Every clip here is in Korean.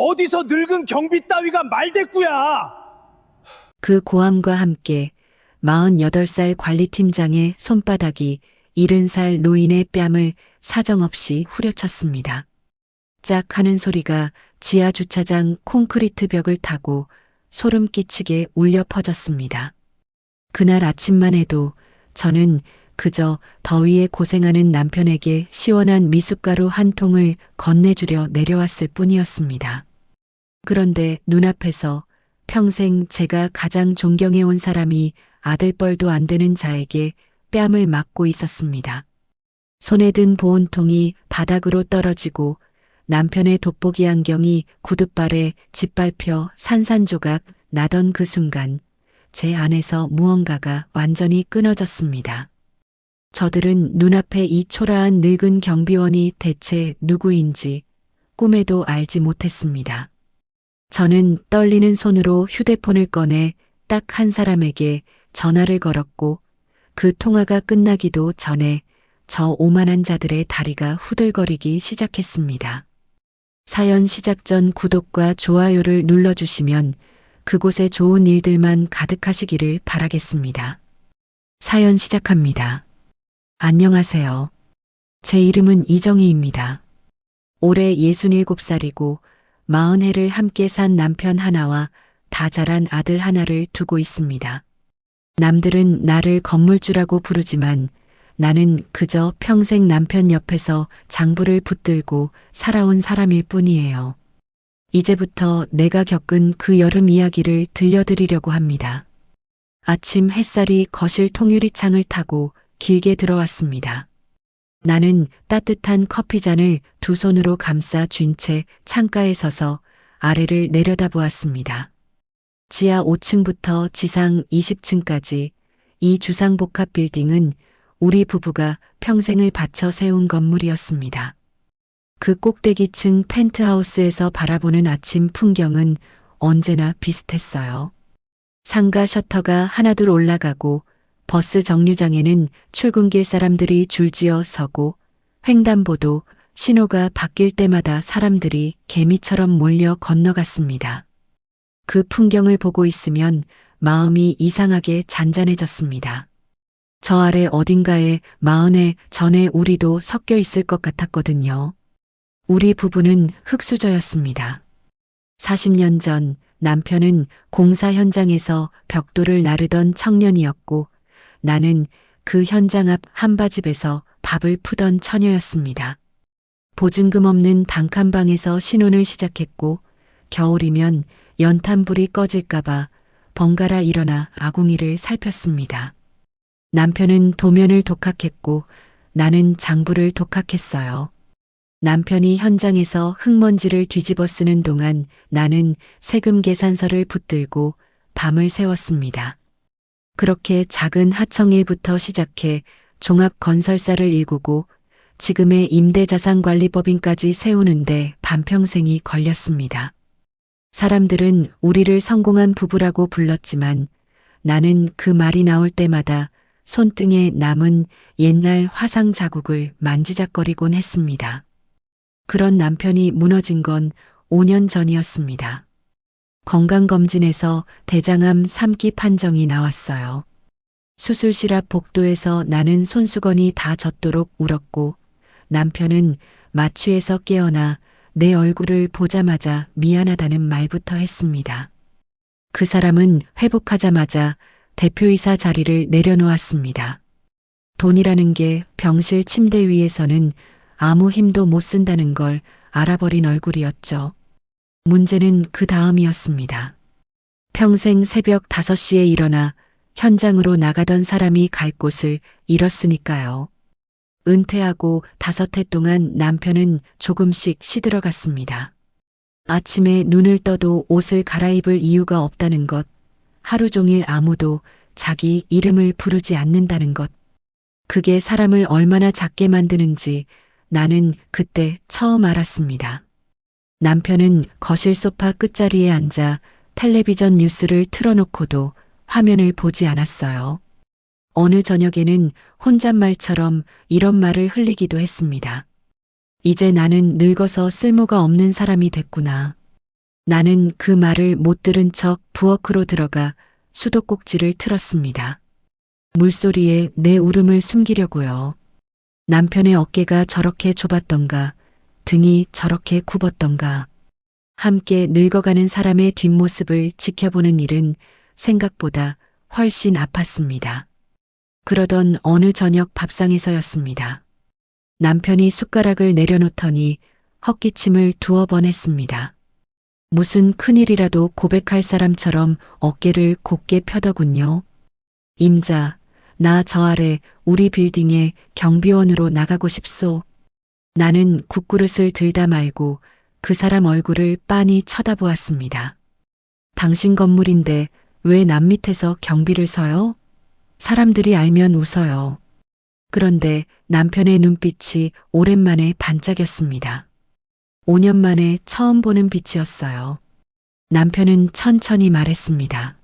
어디서 늙은 경비 따위가 말대꾸야. 그 고함과 함께 48살 관리팀장의 손바닥이 70살 노인의 뺨을 사정없이 후려쳤습니다. 짝 하는 소리가 지하 주차장 콘크리트 벽을 타고 소름 끼치게 울려 퍼졌습니다. 그날 아침만 해도 저는 그저 더위에 고생하는 남편에게 시원한 미숫가루 한 통을 건네주려 내려왔을 뿐이었습니다. 그런데 눈앞에서 평생 제가 가장 존경해온 사람이 아들뻘도 안 되는 자에게 뺨을 맞고 있었습니다. 손에 든 보온통이 바닥으로 떨어지고 남편의 돋보기 안경이 구둣발에 짓밟혀 산산조각 나던 그 순간 제 안에서 무언가가 완전히 끊어졌습니다. 저들은 눈앞에 이 초라한 늙은 경비원이 대체 누구인지 꿈에도 알지 못했습니다. 저는 떨리는 손으로 휴대폰을 꺼내 딱 한 사람에게 전화를 걸었고 그 통화가 끝나기도 전에 저 오만한 자들의 다리가 후들거리기 시작했습니다. 사연 시작 전 구독과 좋아요를 눌러주시면 그곳에 좋은 일들만 가득하시기를 바라겠습니다. 사연 시작합니다. 안녕하세요. 제 이름은 이정희입니다. 올해 67살이고 40해를 함께 산 남편 하나와 다 자란 아들 하나를 두고 있습니다. 남들은 나를 건물주라고 부르지만 나는 그저 평생 남편 옆에서 장부를 붙들고 살아온 사람일 뿐이에요. 이제부터 내가 겪은 그 여름 이야기를 들려드리려고 합니다. 아침 햇살이 거실 통유리창을 타고 길게 들어왔습니다. 나는 따뜻한 커피잔을 두 손으로 감싸 쥔 채 창가에 서서 아래를 내려다보았습니다. 지하 5층부터 지상 20층까지 이 주상복합 빌딩은 우리 부부가 평생을 바쳐 세운 건물이었습니다. 그 꼭대기층 펜트하우스에서 바라보는 아침 풍경은 언제나 비슷했어요. 상가 셔터가 하나둘 올라가고 버스 정류장에는 출근길 사람들이 줄지어 서고 횡단보도 신호가 바뀔 때마다 사람들이 개미처럼 몰려 건너갔습니다. 그 풍경을 보고 있으면 마음이 이상하게 잔잔해졌습니다. 저 아래 어딘가에 40해 전에 우리도 섞여 있을 것 같았거든요. 우리 부부는 흙수저였습니다. 40년 전 남편은 공사 현장에서 벽돌을 나르던 청년이었고 나는 그 현장 앞 한바집에서 밥을 푸던 처녀였습니다. 보증금 없는 단칸방에서 신혼을 시작했고 겨울이면 연탄불이 꺼질까봐 번갈아 일어나 아궁이를 살폈습니다. 남편은 도면을 독학했고 나는 장부를 독학했어요. 남편이 현장에서 흙먼지를 뒤집어 쓰는 동안 나는 세금 계산서를 붙들고 밤을 새웠습니다. 그렇게 작은 하청일부터 시작해 종합건설사를 일구고 지금의 임대자산관리법인까지 세우는데 반평생이 걸렸습니다. 사람들은 우리를 성공한 부부라고 불렀지만 나는 그 말이 나올 때마다 손등에 남은 옛날 화상 자국을 만지작거리곤 했습니다. 그런 남편이 무너진 건 5년 전이었습니다. 건강검진에서 대장암 3기 판정이 나왔어요. 수술실 앞 복도에서 나는 손수건이 다 젖도록 울었고 남편은 마취에서 깨어나 내 얼굴을 보자마자 미안하다는 말부터 했습니다. 그 사람은 회복하자마자 대표이사 자리를 내려놓았습니다. 돈이라는 게 병실 침대 위에서는 아무 힘도 못 쓴다는 걸 알아버린 얼굴이었죠. 문제는 그 다음이었습니다. 평생 새벽 5시에 일어나 현장으로 나가던 사람이 갈 곳을 잃었으니까요. 은퇴하고 5해 동안 남편은 조금씩 시들어갔습니다. 아침에 눈을 떠도 옷을 갈아입을 이유가 없다는 것, 하루 종일 아무도 자기 이름을 부르지 않는다는 것, 그게 사람을 얼마나 작게 만드는지 나는 그때 처음 알았습니다. 남편은 거실 소파 끝자리에 앉아 텔레비전 뉴스를 틀어놓고도 화면을 보지 않았어요. 어느 저녁에는 혼잣말처럼 이런 말을 흘리기도 했습니다. 이제 나는 늙어서 쓸모가 없는 사람이 됐구나. 나는 그 말을 못 들은 척 부엌으로 들어가 수도꼭지를 틀었습니다. 물소리에 내 울음을 숨기려고요. 남편의 어깨가 저렇게 좁았던가, 등이 저렇게 굽었던가. 함께 늙어가는 사람의 뒷모습을 지켜보는 일은 생각보다 훨씬 아팠습니다. 그러던 어느 저녁 밥상에서였습니다. 남편이 숟가락을 내려놓더니 헛기침을 두어 번 했습니다. 무슨 큰일이라도 고백할 사람처럼 어깨를 곧게 펴더군요. 임자, 나 저 아래 우리 빌딩에 경비원으로 나가고 싶소. 나는 국그릇을 들다 말고 그 사람 얼굴을 빤히 쳐다보았습니다. 당신 건물인데 왜 남 밑에서 경비를 서요? 사람들이 알면 웃어요. 그런데 남편의 눈빛이 오랜만에 반짝였습니다. 5년 만에 처음 보는 빛이었어요. 남편은 천천히 말했습니다.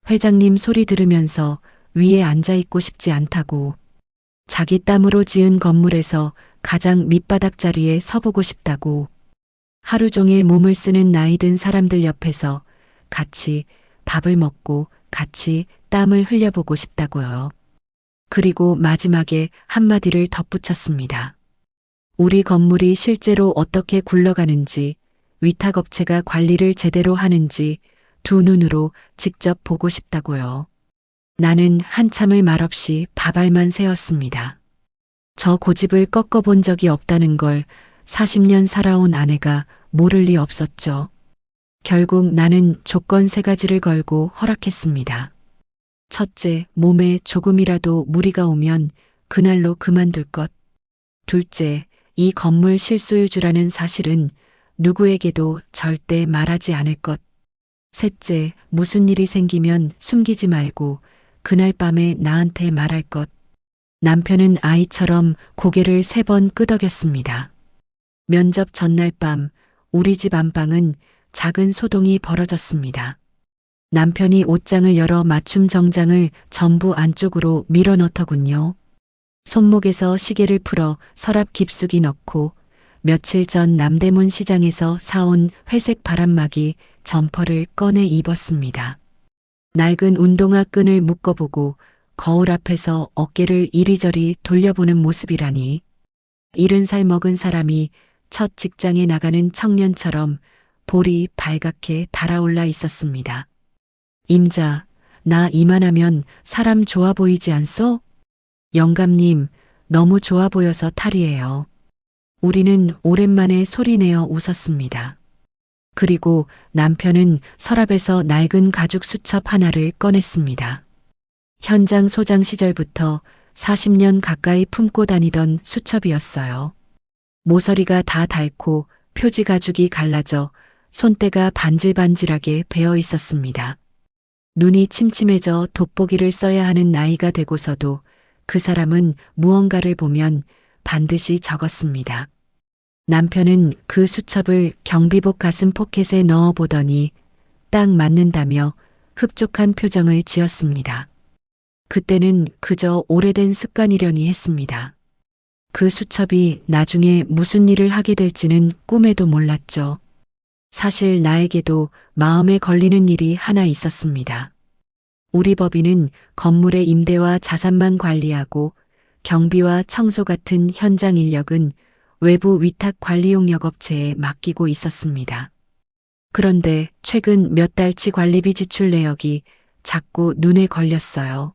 회장님 소리 들으면서 위에 앉아 있고 싶지 않다고. 자기 땀으로 지은 건물에서 가장 밑바닥 자리에 서보고 싶다고. 하루 종일 몸을 쓰는 나이 든 사람들 옆에서 같이 밥을 먹고 같이 땀을 흘려보고 싶다고요. 그리고 마지막에 한마디를 덧붙였습니다. 우리 건물이 실제로 어떻게 굴러가는지, 위탁업체가 관리를 제대로 하는지 두 눈으로 직접 보고 싶다고요. 나는 한참을 말없이 밥알만 세었습니다. 저 고집을 꺾어본 적이 없다는 걸 40년 살아온 아내가 모를 리 없었죠. 결국 나는 조건 3가지를 걸고 허락했습니다. 첫째, 몸에 조금이라도 무리가 오면 그날로 그만둘 것. 둘째, 이 건물 실소유주라는 사실은 누구에게도 절대 말하지 않을 것. 셋째, 무슨 일이 생기면 숨기지 말고 그날 밤에 나한테 말할 것. 남편은 아이처럼 고개를 3번 끄덕였습니다. 면접 전날 밤 우리 집 안방은 작은 소동이 벌어졌습니다. 남편이 옷장을 열어 맞춤 정장을 전부 안쪽으로 밀어넣더군요. 손목에서 시계를 풀어 서랍 깊숙이 넣고 며칠 전 남대문 시장에서 사온 회색 바람막이 점퍼를 꺼내 입었습니다. 낡은 운동화 끈을 묶어보고 거울 앞에서 어깨를 이리저리 돌려보는 모습이라니. 70살 먹은 사람이 첫 직장에 나가는 청년처럼 볼이 발갛게 달아올라 있었습니다. 임자, 나 이만하면 사람 좋아 보이지 않소? 영감님, 너무 좋아 보여서 탈이에요. 우리는 오랜만에 소리내어 웃었습니다. 그리고 남편은 서랍에서 낡은 가죽 수첩 하나를 꺼냈습니다. 현장 소장 시절부터 40년 가까이 품고 다니던 수첩이었어요. 모서리가 다 닳고 표지 가죽이 갈라져 손때가 반질반질하게 베어 있었습니다. 눈이 침침해져 돋보기를 써야 하는 나이가 되고서도 그 사람은 무언가를 보면 반드시 적었습니다. 남편은 그 수첩을 경비복 가슴 포켓에 넣어 보더니 딱 맞는다며 흡족한 표정을 지었습니다. 그때는 그저 오래된 습관이려니 했습니다. 그 수첩이 나중에 무슨 일을 하게 될지는 꿈에도 몰랐죠. 사실 나에게도 마음에 걸리는 일이 하나 있었습니다. 우리 법인은 건물의 임대와 자산만 관리하고 경비와 청소 같은 현장 인력은 외부 위탁 관리용역 업체에 맡기고 있었습니다. 그런데 최근 몇 달치 관리비 지출 내역이 자꾸 눈에 걸렸어요.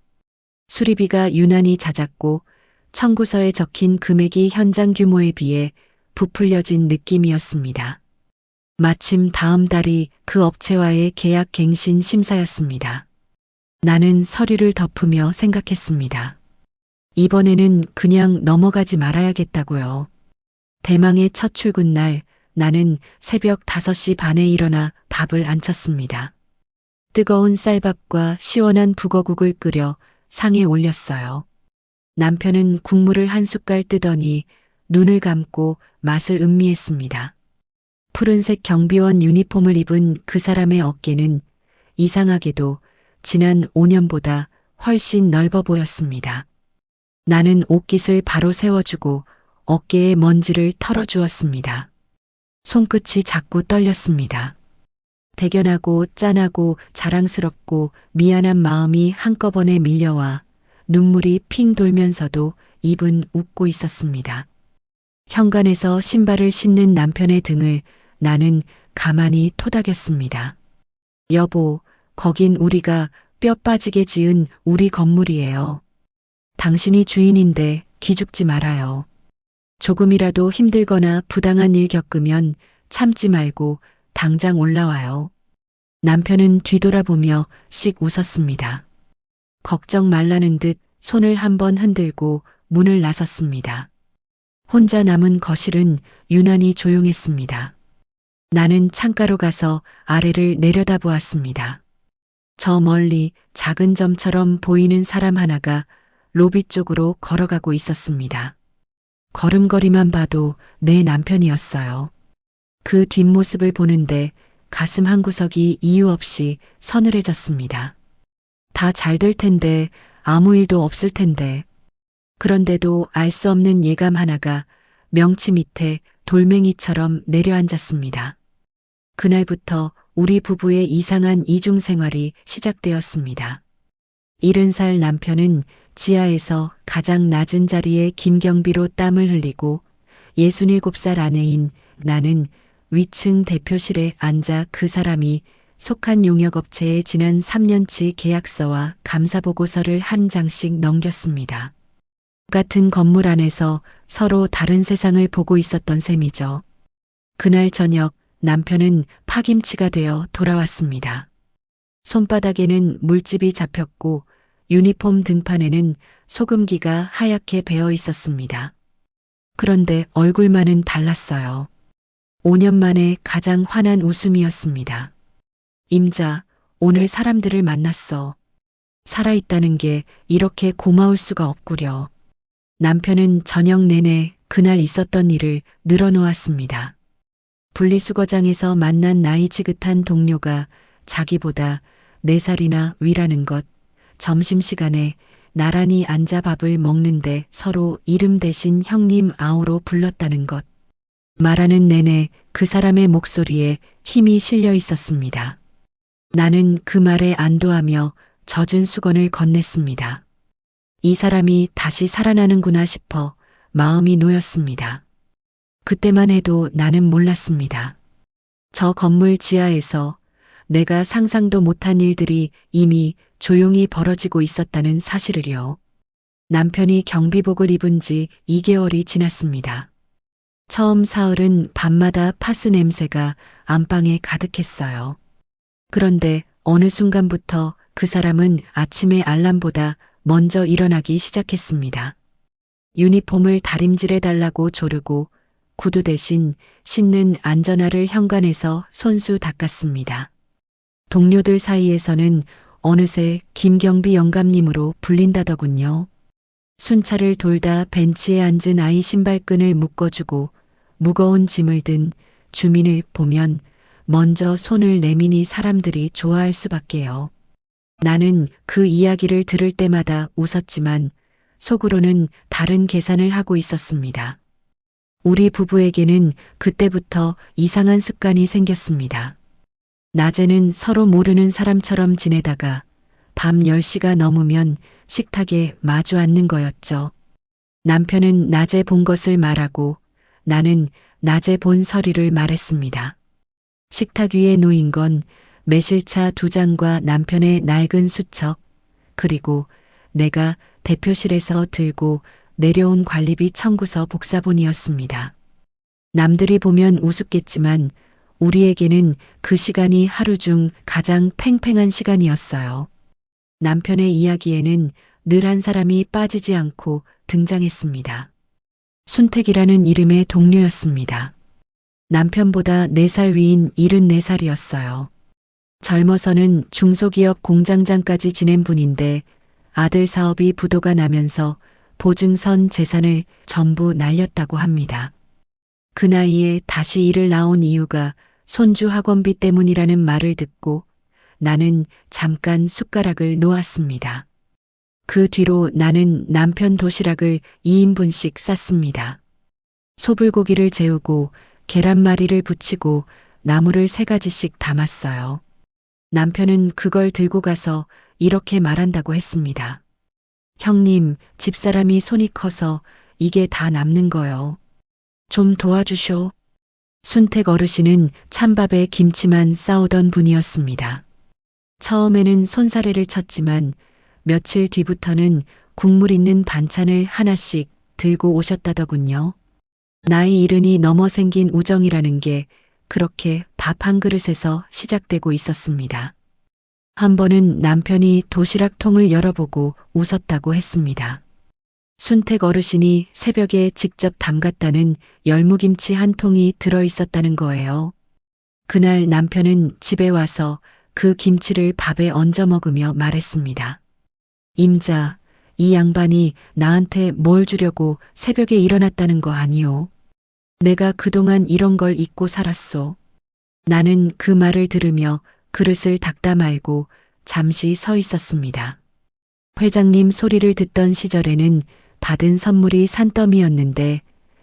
수리비가 유난히 잦았고 청구서에 적힌 금액이 현장 규모에 비해 부풀려진 느낌이었습니다. 마침 다음 달이 그 업체와의 계약 갱신 심사였습니다. 나는 서류를 덮으며 생각했습니다. 이번에는 그냥 넘어가지 말아야겠다고요. 대망의 첫 출근 날 나는 새벽 5시 반에 일어나 밥을 안 쳤습니다. 뜨거운 쌀밥과 시원한 북어국을 끓여 상에 올렸어요. 남편은 국물을 한 숟갈 뜨더니 눈을 감고 맛을 음미했습니다. 푸른색 경비원 유니폼을 입은 그 사람의 어깨는 이상하게도 지난 5년보다 훨씬 넓어 보였습니다. 나는 옷깃을 바로 세워주고 어깨에 먼지를 털어주었습니다. 손끝이 자꾸 떨렸습니다. 대견하고 짠하고 자랑스럽고 미안한 마음이 한꺼번에 밀려와 눈물이 핑 돌면서도 입은 웃고 있었습니다. 현관에서 신발을 신는 남편의 등을 나는 가만히 토닥였습니다. 여보, 거긴 우리가 뼈 빠지게 지은 우리 건물이에요. 당신이 주인인데 기죽지 말아요. 조금이라도 힘들거나 부당한 일 겪으면 참지 말고 당장 올라와요. 남편은 뒤돌아보며 씩 웃었습니다. 걱정 말라는 듯 손을 한번 흔들고 문을 나섰습니다. 혼자 남은 거실은 유난히 조용했습니다. 나는 창가로 가서 아래를 내려다보았습니다. 저 멀리 작은 점처럼 보이는 사람 하나가 로비 쪽으로 걸어가고 있었습니다. 걸음걸이만 봐도 내 남편이었어요. 그 뒷모습을 보는데 가슴 한구석이 이유 없이 서늘해졌습니다. 다 잘 될 텐데, 아무 일도 없을 텐데. 그런데도 알 수 없는 예감 하나가 명치 밑에 돌멩이처럼 내려앉았습니다. 그날부터 우리 부부의 이상한 이중 생활이 시작되었습니다. 70살 남편은 지하에서 가장 낮은 자리에 김경비로 땀을 흘리고 67살 아내인 나는 위층 대표실에 앉아 그 사람이 속한 용역업체에 지난 3년치 계약서와 감사보고서를 한 장씩 넘겼습니다. 같은 건물 안에서 서로 다른 세상을 보고 있었던 셈이죠. 그날 저녁 남편은 파김치가 되어 돌아왔습니다. 손바닥에는 물집이 잡혔고 유니폼 등판에는 소금기가 하얗게 배어 있었습니다. 그런데 얼굴만은 달랐어요. 5년 만에 가장 환한 웃음이었습니다. 임자, 오늘 사람들을 만났어. 살아있다는 게 이렇게 고마울 수가 없구려. 남편은 저녁 내내 그날 있었던 일을 늘어놓았습니다. 분리수거장에서 만난 나이 지긋한 동료가 자기보다 4살이나 위라는 것, 점심시간에 나란히 앉아 밥을 먹는데 서로 이름 대신 형님 아우로 불렀다는 것. 말하는 내내 그 사람의 목소리에 힘이 실려 있었습니다. 나는 그 말에 안도하며 젖은 수건을 건넸습니다. 이 사람이 다시 살아나는구나 싶어 마음이 놓였습니다. 그때만 해도 나는 몰랐습니다. 저 건물 지하에서 내가 상상도 못한 일들이 이미 조용히 벌어지고 있었다는 사실을요. 남편이 경비복을 입은 지 2개월이 지났습니다. 처음 사흘은 밤마다 파스 냄새가 안방에 가득했어요. 그런데 어느 순간부터 그 사람은 아침의 알람보다 먼저 일어나기 시작했습니다. 유니폼을 다림질해 달라고 조르고 구두 대신 신는 안전화를 현관에서 손수 닦았습니다. 동료들 사이에서는 어느새 김경비 영감님으로 불린다더군요. 순찰을 돌다 벤치에 앉은 아이 신발끈을 묶어주고 무거운 짐을 든 주민을 보면 먼저 손을 내미니 사람들이 좋아할 수밖에요. 나는 그 이야기를 들을 때마다 웃었지만 속으로는 다른 계산을 하고 있었습니다. 우리 부부에게는 그때부터 이상한 습관이 생겼습니다. 낮에는 서로 모르는 사람처럼 지내다가 밤 10시가 넘으면 식탁에 마주 앉는 거였죠. 남편은 낮에 본 것을 말하고 나는 낮에 본 서류를 말했습니다. 식탁 위에 놓인 건 매실차 2잔과 남편의 낡은 수첩, 그리고 내가 대표실에서 들고 내려온 관리비 청구서 복사본이었습니다. 남들이 보면 우습겠지만 우리에게는 그 시간이 하루 중 가장 팽팽한 시간이었어요. 남편의 이야기에는 늘 한 사람이 빠지지 않고 등장했습니다. 순택이라는 이름의 동료였습니다. 남편보다 4살 위인 74살이었어요. 젊어서는 중소기업 공장장까지 지낸 분인데 아들 사업이 부도가 나면서 보증선 재산을 전부 날렸다고 합니다. 그 나이에 다시 일을 나온 이유가 손주 학원비 때문이라는 말을 듣고 나는 잠깐 숟가락을 놓았습니다. 그 뒤로 나는 남편 도시락을 2인분씩 쌌습니다. 소불고기를 재우고 계란말이를 부치고 나무를 3가지씩 담았어요. 남편은 그걸 들고 가서 이렇게 말한다고 했습니다. 형님, 집사람이 손이 커서 이게 다 남는 거요. 좀 도와주쇼. 순택 어르신은 찬밥에 김치만 싸우던 분이었습니다. 처음에는 손사래를 쳤지만 며칠 뒤부터는 국물 있는 반찬을 하나씩 들고 오셨다더군요. 나이 70이 넘어 생긴 우정이라는 게 그렇게 밥 한 그릇에서 시작되고 있었습니다. 한 번은 남편이 도시락통을 열어보고 웃었다고 했습니다. 순택 어르신이 새벽에 직접 담갔다는 열무김치 한 통이 들어있었다는 거예요. 그날 남편은 집에 와서 그 김치를 밥에 얹어 먹으며 말했습니다. 임자, 이 양반이 나한테 뭘 주려고 새벽에 일어났다는 거 아니오. 내가 그동안 이런 걸 잊고 살았소. 나는 그 말을 들으며 그릇을 닦다 말고 잠시 서 있었습니다. 회장님 소리를 듣던 시절에는 받은 선물이 산더미였는데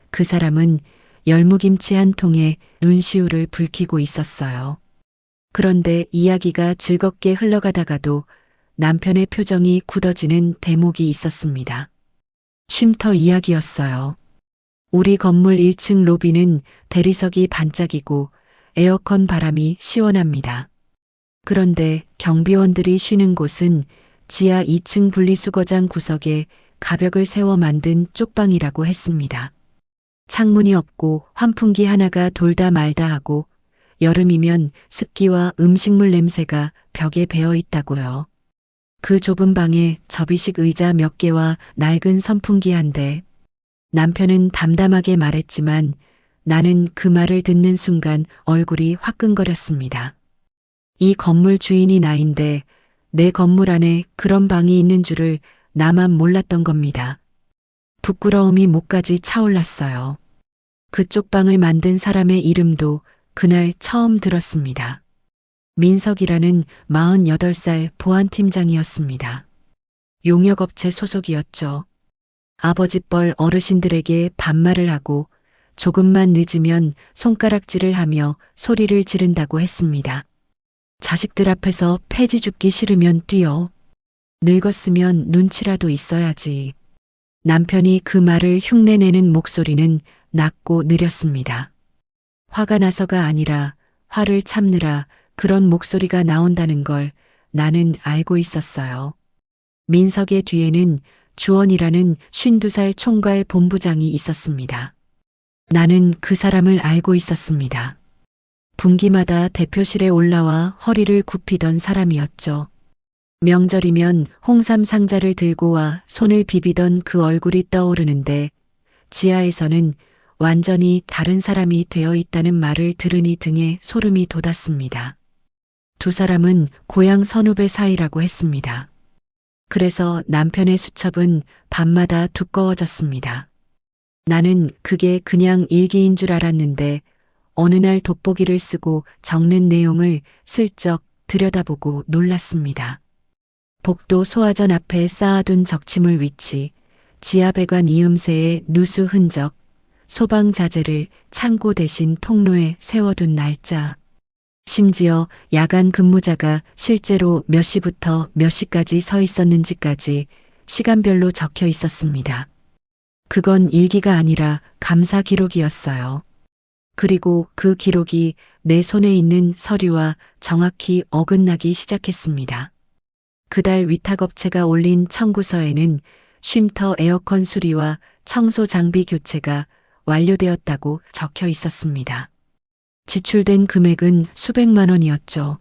그 사람은 열무김치 한 통에 눈시울을 붉히고 있었어요. 그런데 이야기가 즐겁게 흘러가다가도 남편의 표정이 굳어지는 대목이 있었습니다. 쉼터 이야기였어요. 우리 건물 1층 로비는 대리석이 반짝이고 에어컨 바람이 시원합니다. 그런데 경비원들이 쉬는 곳은 지하 2층 분리수거장 구석에 가벽을 세워 만든 쪽방이라고 했습니다. 창문이 없고 환풍기 하나가 돌다 말다 하고 여름이면 습기와 음식물 냄새가 벽에 배어 있다고요. 그 좁은 방에 접이식 의자 몇 개와 낡은 선풍기 한 대. 남편은 담담하게 말했지만 나는 그 말을 듣는 순간 얼굴이 화끈거렸습니다. 이 건물 주인이 나인데 내 건물 안에 그런 방이 있는 줄을 나만 몰랐던 겁니다. 부끄러움이 목까지 차올랐어요. 그쪽 방을 만든 사람의 이름도 그날 처음 들었습니다. 민석이라는 48살 보안팀장이었습니다. 용역업체 소속이었죠. 아버지뻘 어르신들에게 반말을 하고 조금만 늦으면 손가락질을 하며 소리를 지른다고 했습니다. 자식들 앞에서 폐지 죽기 싫으면 뛰어. 늙었으면 눈치라도 있어야지. 남편이 그 말을 흉내내는 목소리는 낮고 느렸습니다. 화가 나서가 아니라 화를 참느라 그런 목소리가 나온다는 걸 나는 알고 있었어요. 민석의 뒤에는 주원이라는 52살 총괄 본부장이 있었습니다. 나는 그 사람을 알고 있었습니다. 분기마다 대표실에 올라와 허리를 굽히던 사람이었죠. 명절이면 홍삼 상자를 들고 와 손을 비비던 그 얼굴이 떠오르는데 지하에서는 완전히 다른 사람이 되어 있다는 말을 들으니 등에 소름이 돋았습니다. 두 사람은 고향 선후배 사이라고 했습니다. 그래서 남편의 수첩은 밤마다 두꺼워졌습니다. 나는 그게 그냥 일기인 줄 알았는데 어느 날 돋보기를 쓰고 적는 내용을 슬쩍 들여다보고 놀랐습니다. 복도 소화전 앞에 쌓아둔 적치물 위치, 지하배관 이음새의 누수 흔적, 소방 자재를 창고 대신 통로에 세워둔 날짜, 심지어 야간 근무자가 실제로 몇 시부터 몇 시까지 서 있었는지까지 시간별로 적혀 있었습니다. 그건 일기가 아니라 감사 기록이었어요. 그리고 그 기록이 내 손에 있는 서류와 정확히 어긋나기 시작했습니다. 그달 위탁업체가 올린 청구서에는 쉼터 에어컨 수리와 청소 장비 교체가 완료되었다고 적혀 있었습니다. 지출된 금액은 수백만 원이었죠.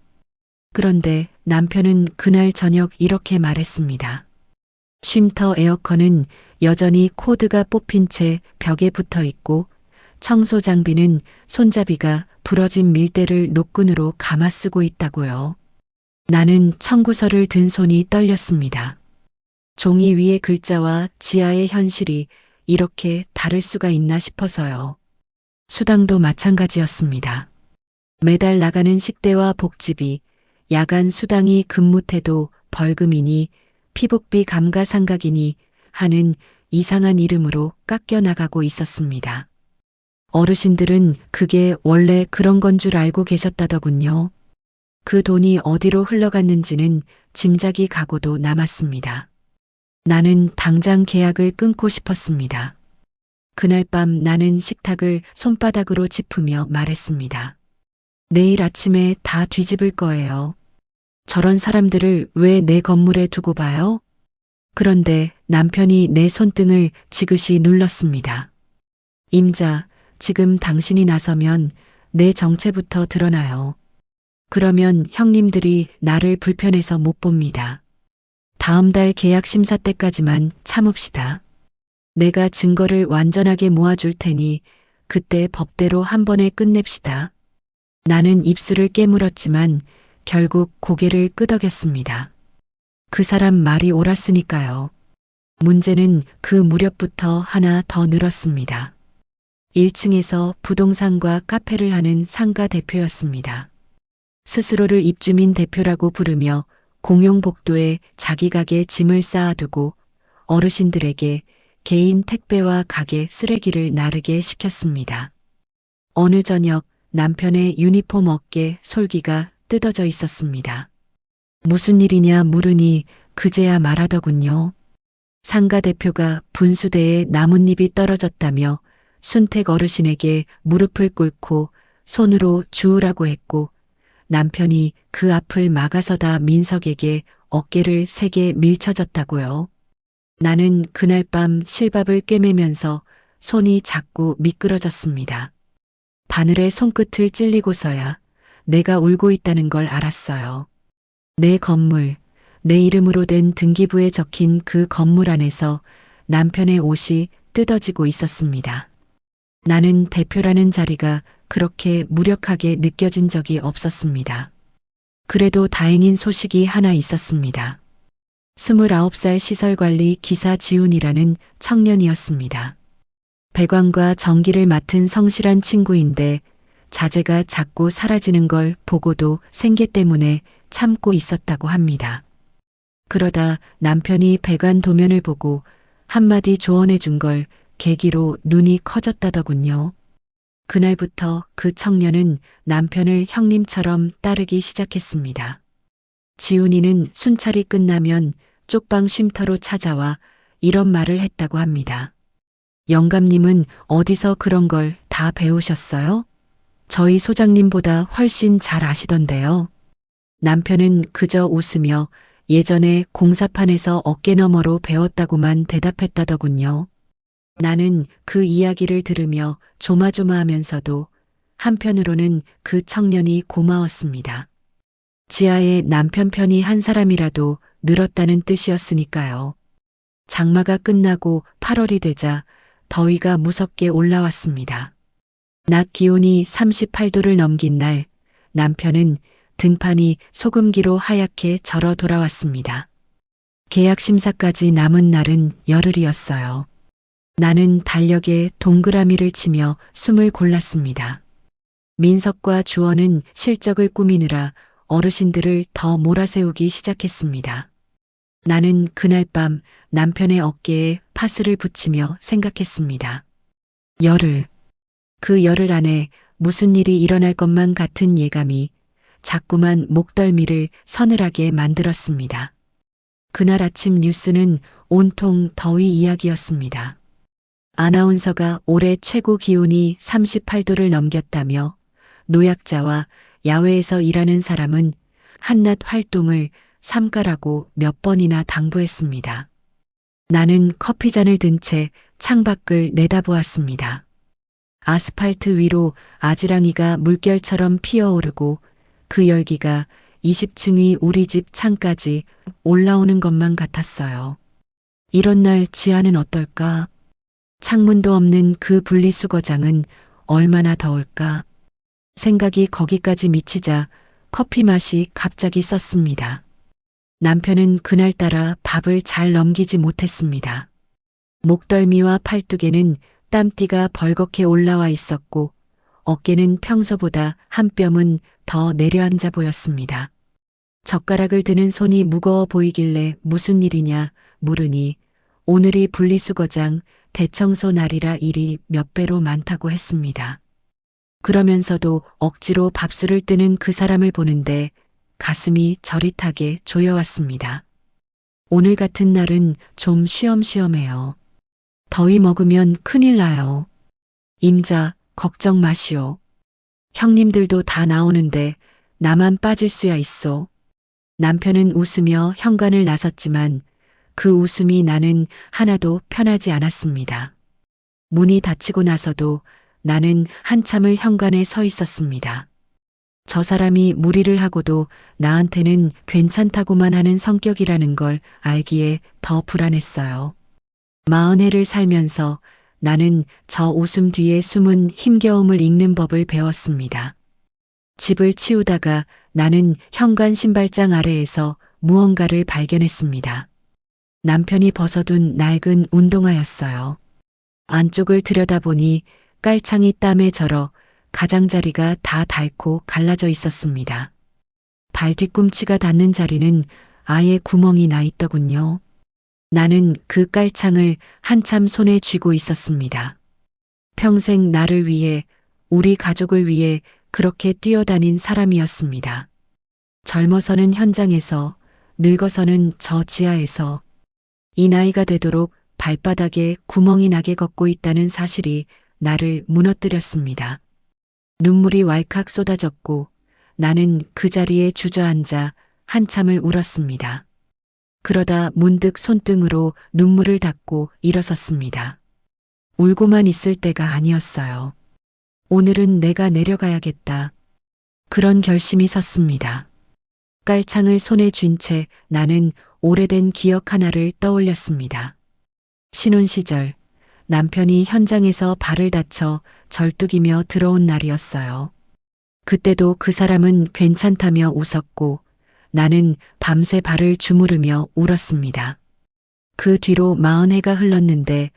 그런데 남편은 그날 저녁 이렇게 말했습니다. 쉼터 에어컨은 여전히 코드가 뽑힌 채 벽에 붙어 있고 청소 장비는 손잡이가 부러진 밀대를 노끈으로 감아 쓰고 있다고요. 나는 청구서를 든 손이 떨렸습니다. 종이 위의 글자와 지하의 현실이 이렇게 다를 수가 있나 싶어서요. 수당도 마찬가지였습니다. 매달 나가는 식대와 복지비, 야간 수당이 근무태도 벌금이니 피복비 감가상각이니 하는 이상한 이름으로 깎여 나가고 있었습니다. 어르신들은 그게 원래 그런 건 줄 알고 계셨다더군요. 그 돈이 어디로 흘러갔는지는 짐작이 가고도 남았습니다. 나는 당장 계약을 끊고 싶었습니다. 그날 밤 나는 식탁을 손바닥으로 짚으며 말했습니다. 내일 아침에 다 뒤집을 거예요. 저런 사람들을 왜 내 건물에 두고 봐요? 그런데 남편이 내 손등을 지그시 눌렀습니다. 임자, 지금 당신이 나서면 내 정체부터 드러나요. 그러면 형님들이 나를 불편해서 못 봅니다. 다음 달 계약 심사 때까지만 참읍시다. 내가 증거를 완전하게 모아줄 테니 그때 법대로 한 번에 끝냅시다. 나는 입술을 깨물었지만 결국 고개를 끄덕였습니다. 그 사람 말이 옳았으니까요. 문제는 그 무렵부터 하나 더 늘었습니다. 1층에서 부동산과 카페를 하는 상가 대표였습니다. 스스로를 입주민 대표라고 부르며 공용복도에 자기 가게 짐을 쌓아두고 어르신들에게 개인 택배와 가게 쓰레기를 나르게 시켰습니다. 어느 저녁 남편의 유니폼 어깨 솔기가 뜯어져 있었습니다. 무슨 일이냐 물으니 그제야 말하더군요. 상가 대표가 분수대에 나뭇잎이 떨어졌다며 순택 어르신에게 무릎을 꿇고 손으로 주우라고 했고 남편이 그 앞을 막아서다 민석에게 어깨를 세게 밀쳐졌다고요. 나는 그날 밤 실밥을 꿰매면서 손이 자꾸 미끄러졌습니다. 바늘에 손끝을 찔리고서야 내가 울고 있다는 걸 알았어요. 내 건물, 내 이름으로 된 등기부에 적힌 그 건물 안에서 남편의 옷이 뜯어지고 있었습니다. 나는 대표라는 자리가 그렇게 무력하게 느껴진 적이 없었습니다. 그래도 다행인 소식이 하나 있었습니다. 29살 시설관리 기사 지훈이라는 청년이었습니다. 배관과 전기를 맡은 성실한 친구인데 자재가 자꾸 사라지는 걸 보고도 생계 때문에 참고 있었다고 합니다. 그러다 남편이 배관 도면을 보고 한마디 조언해 준 걸 계기로 눈이 커졌다더군요. 그날부터 그 청년은 남편을 형님처럼 따르기 시작했습니다. 지훈이는 순찰이 끝나면 쪽방 쉼터로 찾아와 이런 말을 했다고 합니다. 영감님은 어디서 그런 걸 다 배우셨어요? 저희 소장님보다 훨씬 잘 아시던데요. 남편은 그저 웃으며 예전에 공사판에서 어깨너머로 배웠다고만 대답했다더군요. 나는 그 이야기를 들으며 조마조마하면서도 한편으로는 그 청년이 고마웠습니다. 지하에 남편 편이 한 사람이라도 늘었다는 뜻이었으니까요. 장마가 끝나고 8월이 되자 더위가 무섭게 올라왔습니다. 낮 기온이 38도를 넘긴 날 남편은 등판이 소금기로 하얗게 절어 돌아왔습니다. 계약 심사까지 남은 날은 열흘이었어요. 나는 달력에 동그라미를 치며 숨을 골랐습니다. 민석과 주원은 실적을 꾸미느라 어르신들을 더 몰아세우기 시작했습니다. 나는 그날 밤 남편의 어깨에 파스를 붙이며 생각했습니다. 열흘. 그 열흘 안에 무슨 일이 일어날 것만 같은 예감이 자꾸만 목덜미를 서늘하게 만들었습니다. 그날 아침 뉴스는 온통 더위 이야기였습니다. 아나운서가 올해 최고 기온이 38도를 넘겼다며 노약자와 야외에서 일하는 사람은 한낮 활동을 삼가라고 몇 번이나 당부했습니다. 나는 커피잔을 든 채 창밖을 내다보았습니다. 아스팔트 위로 아지랑이가 물결처럼 피어오르고 그 열기가 20층 위 우리 집 창까지 올라오는 것만 같았어요. 이런 날 지하는 어떨까? 창문도 없는 그 분리수거장은 얼마나 더울까? 생각이 거기까지 미치자 커피 맛이 갑자기 썼습니다. 남편은 그날따라 밥을 잘 넘기지 못했습니다. 목덜미와 팔뚝에는 땀띠가 벌겋게 올라와 있었고 어깨는 평소보다 한 뼘은 더 내려앉아 보였습니다. 젓가락을 드는 손이 무거워 보이길래 무슨 일이냐 물으니 오늘이 분리수거장 대청소 날이라 일이 몇 배로 많다고 했습니다. 그러면서도 억지로 밥술을 뜨는 그 사람을 보는데 가슴이 저릿하게 조여왔습니다. 오늘 같은 날은 좀 쉬엄쉬엄해요. 더위 먹으면 큰일 나요. 임자, 걱정 마시오. 형님들도 다 나오는데 나만 빠질 수야 있어. 남편은 웃으며 현관을 나섰지만 그 웃음이 나는 하나도 편하지 않았습니다. 문이 닫히고 나서도 나는 한참을 현관에 서 있었습니다. 저 사람이 무리를 하고도 나한테는 괜찮다고만 하는 성격이라는 걸 알기에 더 불안했어요. 40해를 살면서 나는 저 웃음 뒤에 숨은 힘겨움을 읽는 법을 배웠습니다. 집을 치우다가 나는 현관 신발장 아래에서 무언가를 발견했습니다. 남편이 벗어둔 낡은 운동화였어요. 안쪽을 들여다보니 깔창이 땀에 절어 가장자리가 다 닳고 갈라져 있었습니다. 발 뒤꿈치가 닿는 자리는 아예 구멍이 나 있더군요. 나는 그 깔창을 한참 손에 쥐고 있었습니다. 평생 나를 위해, 우리 가족을 위해 그렇게 뛰어다닌 사람이었습니다. 젊어서는 현장에서, 늙어서는 저 지하에서, 이 나이가 되도록 발바닥에 구멍이 나게 걷고 있다는 사실이 나를 무너뜨렸습니다. 눈물이 왈칵 쏟아졌고 나는 그 자리에 주저앉아 한참을 울었습니다. 그러다 문득 손등으로 눈물을 닦고 일어섰습니다. 울고만 있을 때가 아니었어요. 오늘은 내가 내려가야겠다. 그런 결심이 섰습니다. 깔창을 손에 쥔 채 나는 오래된 기억 하나를 떠올렸습니다. 신혼 시절 남편이 현장에서 발을 다쳐 절뚝이며 들어온 날이었어요. 그때도 그 사람은 괜찮다며 웃었고 나는 밤새 발을 주무르며 울었습니다. 그 뒤로 40해가 흘렀는데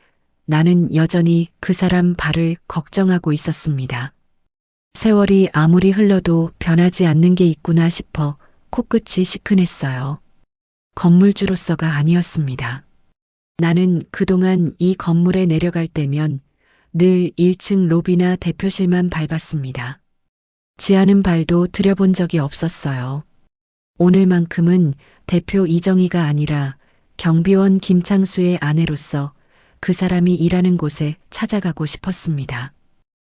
나는 여전히 그 사람 발을 걱정하고 있었습니다. 세월이 아무리 흘러도 변하지 않는 게 있구나 싶어 코끝이 시큰했어요. 건물주로서가 아니었습니다. 나는 그동안 이 건물에 내려갈 때면 늘 1층 로비나 대표실만 밟았습니다. 지하는 발도 들여본 적이 없었어요. 오늘만큼은 대표 이정희가 아니라 경비원 김창수의 아내로서 그 사람이 일하는 곳에 찾아가고 싶었습니다.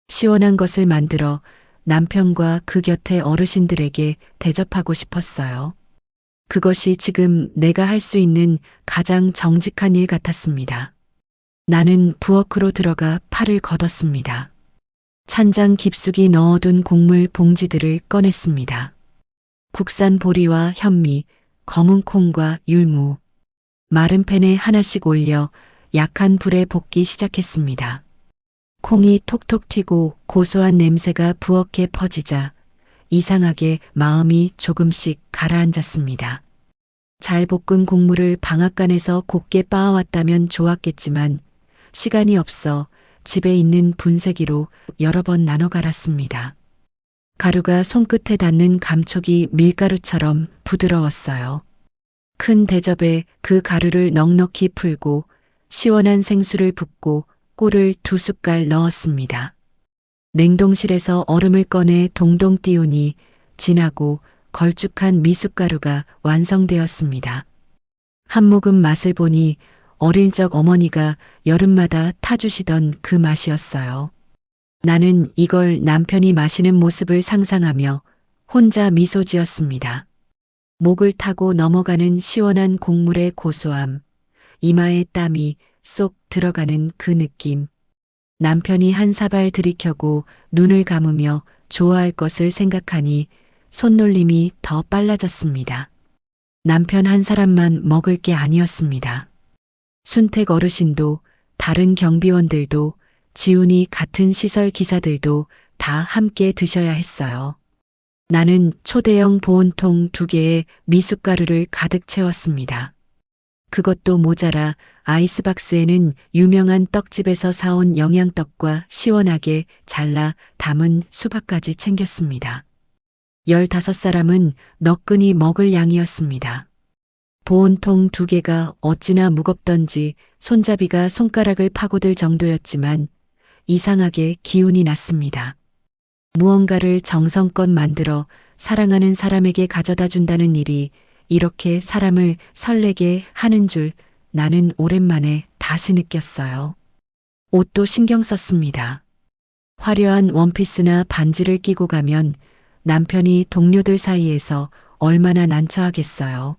시원한 것을 만들어 남편과 그 곁의 어르신들에게 대접하고 싶었어요. 그것이 지금 내가 할 수 있는 가장 정직한 일 같았습니다. 나는 부엌으로 들어가 팔을 걷었습니다. 찬장 깊숙이 넣어둔 곡물 봉지들을 꺼냈습니다. 국산 보리와 현미, 검은 콩과 율무, 마른 팬에 하나씩 올려 약한 불에 볶기 시작했습니다. 콩이 톡톡 튀고 고소한 냄새가 부엌에 퍼지자 이상하게 마음이 조금씩 가라앉았습니다. 잘 볶은 곡물을 방앗간에서 곱게 빻아왔다면 좋았겠지만 시간이 없어 집에 있는 분쇄기로 여러 번 나눠 갈았습니다. 가루가 손끝에 닿는 감촉이 밀가루처럼 부드러웠어요. 큰 대접에 그 가루를 넉넉히 풀고 시원한 생수를 붓고 꿀을 2숟갈 넣었습니다. 냉동실에서 얼음을 꺼내 동동 띄우니 진하고 걸쭉한 미숫가루가 완성되었습니다. 한 모금 맛을 보니 어릴 적 어머니가 여름마다 타주시던 그 맛이었어요. 나는 이걸 남편이 마시는 모습을 상상하며 혼자 미소 지었습니다. 목을 타고 넘어가는 시원한 곡물의 고소함, 이마에 땀이 쏙 들어가는 그 느낌. 남편이 한 사발 들이켜고 눈을 감으며 좋아할 것을 생각하니 손놀림이 더 빨라졌습니다. 남편 한 사람만 먹을 게 아니었습니다. 순택 어르신도 다른 경비원들도 지훈이 같은 시설 기사들도 다 함께 드셔야 했어요. 나는 초대형 보온통 2개에 미숫가루를 가득 채웠습니다. 그것도 모자라 아이스박스에는 유명한 떡집에서 사온 영양떡과 시원하게 잘라 담은 수박까지 챙겼습니다. 15사람은 너끈히 먹을 양이었습니다. 보온통 2개가 어찌나 무겁던지 손잡이가 손가락을 파고들 정도였지만 이상하게 기운이 났습니다. 무언가를 정성껏 만들어 사랑하는 사람에게 가져다 준다는 일이 이렇게 사람을 설레게 하는 줄 나는 오랜만에 다시 느꼈어요. 옷도 신경 썼습니다. 화려한 원피스나 반지를 끼고 가면 남편이 동료들 사이에서 얼마나 난처하겠어요.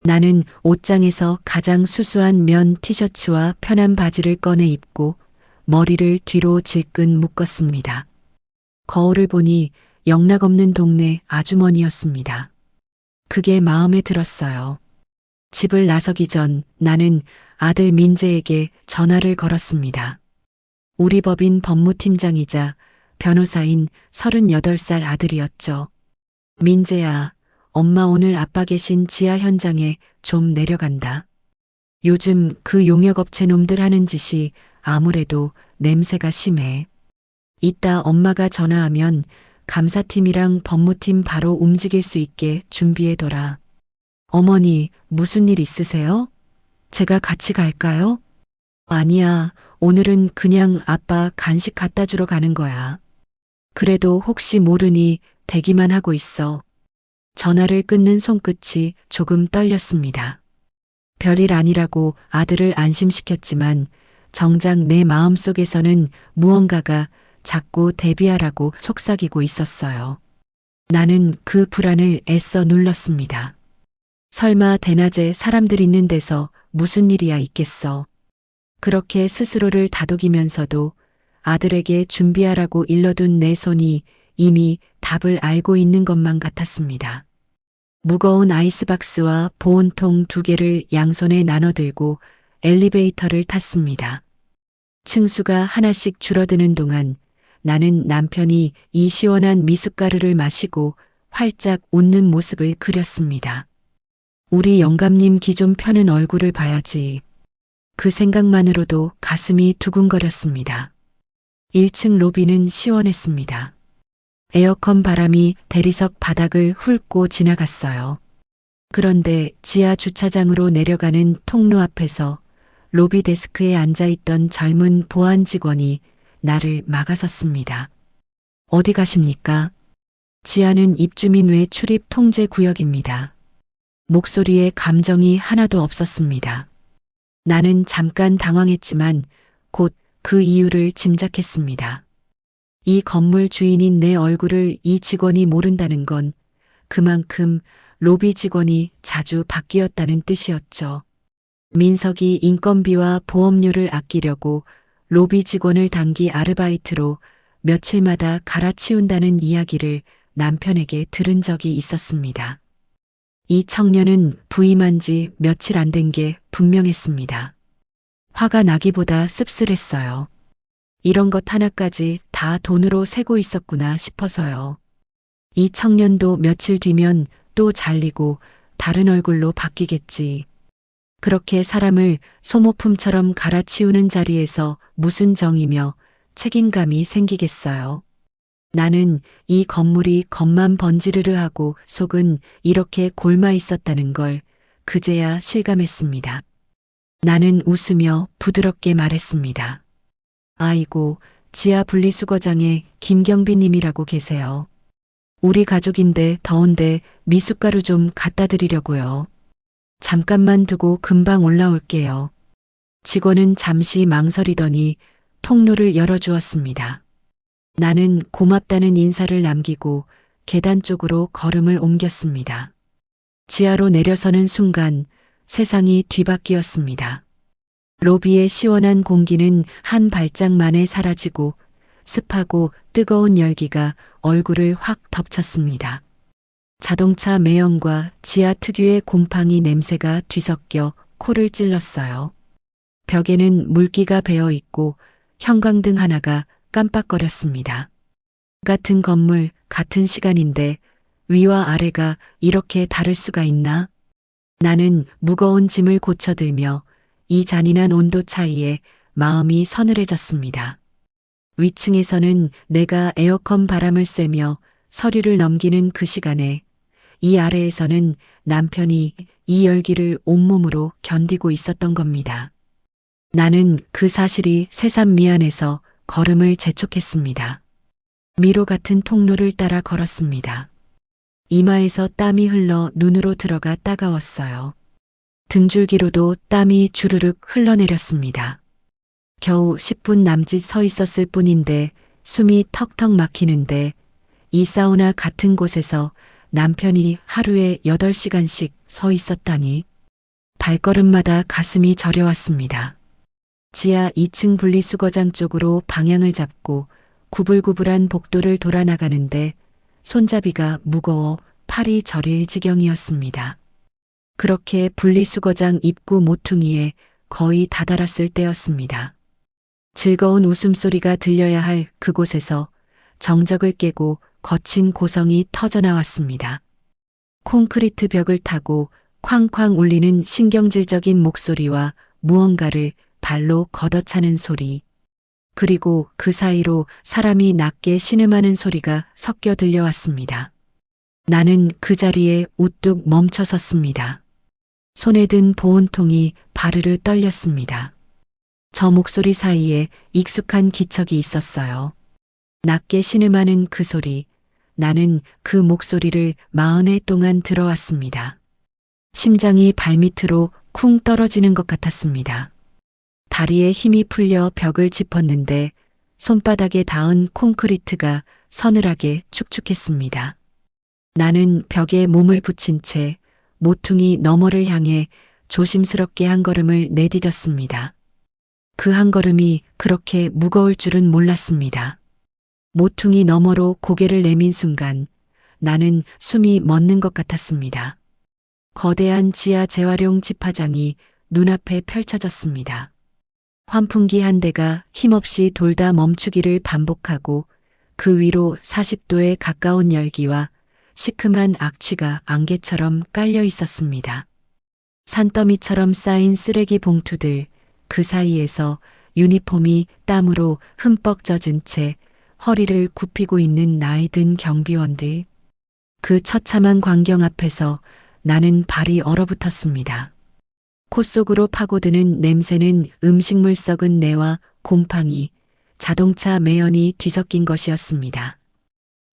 나는 옷장에서 가장 수수한 면 티셔츠와 편한 바지를 꺼내 입고 머리를 뒤로 질끈 묶었습니다. 거울을 보니 영락없는 동네 아주머니였습니다. 그게 마음에 들었어요. 집을 나서기 전 나는 아들 민재에게 전화를 걸었습니다. 우리 법인 법무팀장이자 변호사인 38살 아들이었죠. 민재야, 엄마 오늘 아빠 계신 지하 현장에 좀 내려간다. 요즘 그 용역업체 놈들 하는 짓이 아무래도 냄새가 심해. 이따 엄마가 전화하면 감사팀이랑 법무팀 바로 움직일 수 있게 준비해둬라. 어머니, 무슨 일 있으세요? 제가 같이 갈까요? 아니야, 오늘은 그냥 아빠 간식 갖다 주러 가는 거야. 그래도 혹시 모르니 대기만 하고 있어. 전화를 끊는 손끝이 조금 떨렸습니다. 별일 아니라고 아들을 안심시켰지만 정작 내 마음속에서는 무언가가 자꾸 대비하라고 속삭이고 있었어요. 나는 그 불안을 애써 눌렀습니다. 설마 대낮에 사람들 있는 데서 무슨 일이야 있겠어. 그렇게 스스로를 다독이면서도 아들에게 준비하라고 일러둔 내 손이 이미 답을 알고 있는 것만 같았습니다. 무거운 아이스박스와 보온통 2개를 양손에 나눠 들고 엘리베이터를 탔습니다. 층수가 하나씩 줄어드는 동안 나는 남편이 이 시원한 미숫가루를 마시고 활짝 웃는 모습을 그렸습니다. 우리 영감님 기 좀 펴는 얼굴을 봐야지. 그 생각만으로도 가슴이 두근거렸습니다. 1층 로비는 시원했습니다. 에어컨 바람이 대리석 바닥을 훑고 지나갔어요. 그런데 지하 주차장으로 내려가는 통로 앞에서 로비 데스크에 앉아있던 젊은 보안 직원이 나를 막아섰습니다. 어디 가십니까? 지하는 입주민 외 출입 통제 구역입니다. 목소리에 감정이 하나도 없었습니다. 나는 잠깐 당황했지만 곧 그 이유를 짐작했습니다. 이 건물 주인인 내 얼굴을 이 직원이 모른다는 건 그만큼 로비 직원이 자주 바뀌었다는 뜻이었죠. 민석이 인건비와 보험료를 아끼려고 로비 직원을 단기 아르바이트로 며칠마다 갈아치운다는 이야기를 남편에게 들은 적이 있었습니다. 이 청년은 부임한 지 며칠 안 된 게 분명했습니다. 화가 나기보다 씁쓸했어요. 이런 것 하나까지 다 돈으로 세고 있었구나 싶어서요. 이 청년도 며칠 뒤면 또 잘리고 다른 얼굴로 바뀌겠지. 그렇게 사람을 소모품처럼 갈아치우는 자리에서 무슨 정이며 책임감이 생기겠어요. 나는 이 건물이 겉만 번지르르 하고 속은 이렇게 골마 있었다는 걸 그제야 실감했습니다. 나는 웃으며 부드럽게 말했습니다. 아이고, 지하 분리수거장에 김경비님이라고 계세요. 우리 가족인데 더운데 미숫가루 좀 갖다 드리려고요. 잠깐만 두고 금방 올라올게요. 직원은 잠시 망설이더니 통로를 열어주었습니다. 나는 고맙다는 인사를 남기고 계단 쪽으로 걸음을 옮겼습니다. 지하로 내려서는 순간 세상이 뒤바뀌었습니다. 로비의 시원한 공기는 한 발짝 만에 사라지고 습하고 뜨거운 열기가 얼굴을 확 덮쳤습니다. 자동차 매연과 지하 특유의 곰팡이 냄새가 뒤섞여 코를 찔렀어요. 벽에는 물기가 배어 있고 형광등 하나가 깜빡거렸습니다. 같은 건물, 같은 시간인데 위와 아래가 이렇게 다를 수가 있나? 나는 무거운 짐을 고쳐들며 이 잔인한 온도 차이에 마음이 서늘해졌습니다. 위층에서는 내가 에어컨 바람을 쐬며 서류를 넘기는 그 시간에 이 아래에서는 남편이 이 열기를 온몸으로 견디고 있었던 겁니다. 나는 그 사실이 새삼 미안해서 걸음을 재촉했습니다. 미로 같은 통로를 따라 걸었습니다. 이마에서 땀이 흘러 눈으로 들어가 따가웠어요. 등줄기로도 땀이 주르륵 흘러내렸습니다. 겨우 10분 남짓 서 있었을 뿐인데 숨이 턱턱 막히는데 이 사우나 같은 곳에서 남편이 하루에 8시간씩 서 있었다니 발걸음마다 가슴이 저려왔습니다. 지하 2층 분리수거장 쪽으로 방향을 잡고 구불구불한 복도를 돌아 나가는데 손잡이가 무거워 팔이 저릴 지경이었습니다. 그렇게 분리수거장 입구 모퉁이에 거의 다다랐을 때였습니다. 즐거운 웃음소리가 들려야 할 그곳에서 정적을 깨고 거친 고성이 터져나왔습니다. 콘크리트 벽을 타고 쾅쾅 울리는 신경질적인 목소리와 무언가를 발로 걷어차는 소리, 그리고 그 사이로 사람이 낮게 신음하는 소리가 섞여 들려왔습니다. 나는 그 자리에 우뚝 멈춰 섰습니다. 손에 든 보온통이 바르르 떨렸습니다. 저 목소리 사이에 익숙한 기척이 있었어요. 낮게 신음하는 그 소리, 나는 그 목소리를 40해 동안 들어왔습니다. 심장이 발밑으로 쿵 떨어지는 것 같았습니다. 다리에 힘이 풀려 벽을 짚었는데 손바닥에 닿은 콘크리트가 서늘하게 축축했습니다. 나는 벽에 몸을 붙인 채 모퉁이 너머를 향해 조심스럽게 한 걸음을 내디뎠습니다. 그 한 걸음이 그렇게 무거울 줄은 몰랐습니다. 모퉁이 너머로 고개를 내민 순간 나는 숨이 멎는 것 같았습니다. 거대한 지하 재활용 집화장이 눈앞에 펼쳐졌습니다. 환풍기 한 대가 힘없이 돌다 멈추기를 반복하고 그 위로 40도에 가까운 열기와 시큼한 악취가 안개처럼 깔려 있었습니다. 산더미처럼 쌓인 쓰레기 봉투들, 그 사이에서 유니폼이 땀으로 흠뻑 젖은 채 허리를 굽히고 있는 나이 든 경비원들. 그 처참한 광경 앞에서 나는 발이 얼어붙었습니다. 코 속으로 파고드는 냄새는 음식물 썩은 내와 곰팡이, 자동차 매연이 뒤섞인 것이었습니다.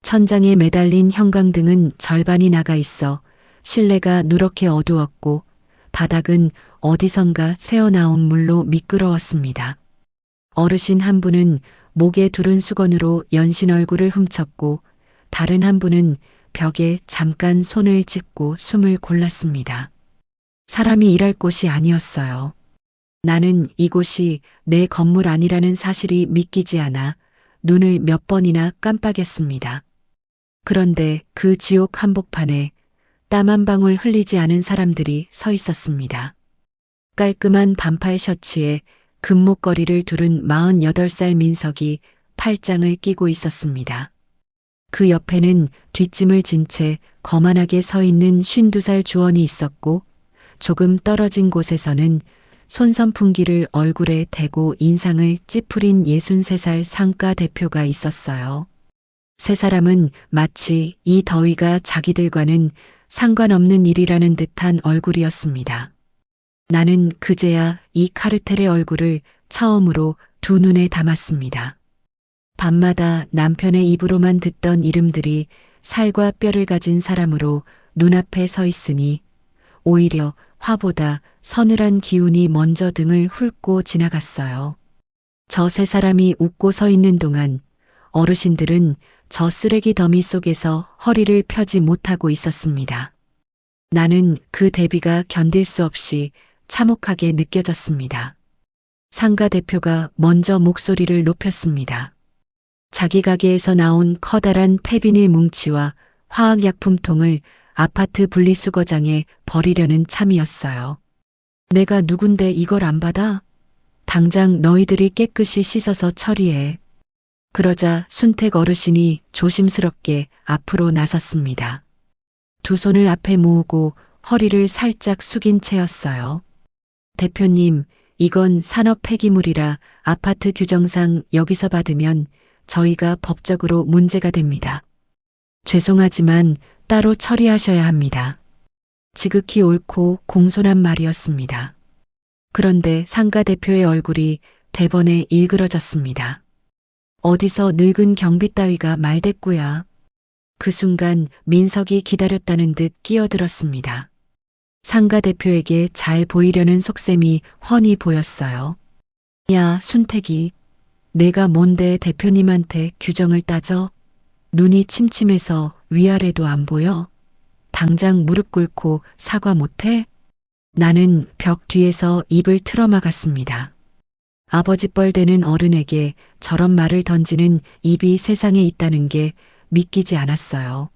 천장에 매달린 형광등은 절반이 나가 있어 실내가 누렇게 어두웠고 바닥은 어디선가 새어나온 물로 미끄러웠습니다. 어르신 한 분은 목에 두른 수건으로 연신 얼굴을 훔쳤고 다른 한 분은 벽에 잠깐 손을 짚고 숨을 골랐습니다. 사람이 일할 곳이 아니었어요. 나는 이곳이 내 건물 아니라는 사실이 믿기지 않아 눈을 몇 번이나 깜빡였습니다. 그런데 그 지옥 한복판에 땀 한 방울 흘리지 않은 사람들이 서 있었습니다. 깔끔한 반팔 셔츠에 금목걸이를 두른 48살 민석이 팔짱을 끼고 있었습니다. 그 옆에는 뒷짐을 진 채 거만하게 서 있는 52살 주원이 있었고 조금 떨어진 곳에서는 손선풍기를 얼굴에 대고 인상을 찌푸린 63살 상가 대표가 있었어요. 세 사람은 마치 이 더위가 자기들과는 상관없는 일이라는 듯한 얼굴이었습니다. 나는 그제야 이 카르텔의 얼굴을 처음으로 두 눈에 담았습니다. 밤마다 남편의 입으로만 듣던 이름들이 살과 뼈를 가진 사람으로 눈앞에 서 있으니 오히려 화보다 서늘한 기운이 먼저 등을 훑고 지나갔어요. 저 세 사람이 웃고 서 있는 동안 어르신들은 저 쓰레기 더미 속에서 허리를 펴지 못하고 있었습니다. 나는 그 대비가 견딜 수 없이 참혹하게 느껴졌습니다. 상가 대표가 먼저 목소리를 높였습니다. 자기 가게에서 나온 커다란 폐비닐 뭉치와 화학약품통을 아파트 분리수거장에 버리려는 참이었어요. 내가 누군데 이걸 안 받아? 당장 너희들이 깨끗이 씻어서 처리해. 그러자 순택 어르신이 조심스럽게 앞으로 나섰습니다. 두 손을 앞에 모으고 허리를 살짝 숙인 채였어요. 대표님, 이건 산업 폐기물이라 아파트 규정상 여기서 받으면 저희가 법적으로 문제가 됩니다. 죄송하지만 따로 처리하셔야 합니다. 지극히 옳고 공손한 말이었습니다. 그런데 상가 대표의 얼굴이 대번에 일그러졌습니다. 어디서 늙은 경비 따위가 말대꾸야. 그 순간 민석이 기다렸다는 듯 끼어들었습니다. 상가 대표에게 잘 보이려는 속셈이 훤히 보였어요. 야, 순택이. 내가 뭔데 대표님한테 규정을 따져? 눈이 침침해서 위아래도 안 보여? 당장 무릎 꿇고 사과 못해? 나는 벽 뒤에서 입을 틀어막았습니다. 아버지 뻘되는 어른에게 저런 말을 던지는 입이 세상에 있다는 게 믿기지 않았어요.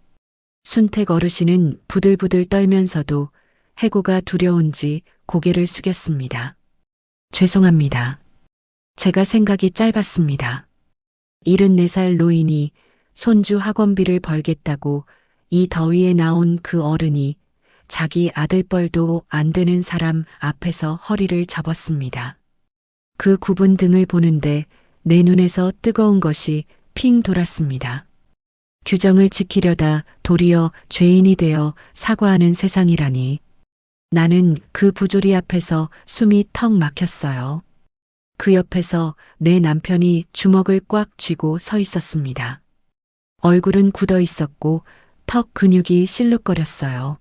순택 어르신은 부들부들 떨면서도 해고가 두려운지 고개를 숙였습니다. 죄송합니다. 제가 생각이 짧았습니다. 74살 노인이 손주 학원비를 벌겠다고 이 더위에 나온 그 어른이 자기 아들뻘도 안 되는 사람 앞에서 허리를 접었습니다. 그 굽은 등을 보는데 내 눈에서 뜨거운 것이 핑 돌았습니다. 규정을 지키려다 도리어 죄인이 되어 사과하는 세상이라니. 나는 그 부조리 앞에서 숨이 턱 막혔어요. 그 옆에서 내 남편이 주먹을 꽉 쥐고 서 있었습니다. 얼굴은 굳어 있었고 턱 근육이 실룩거렸어요.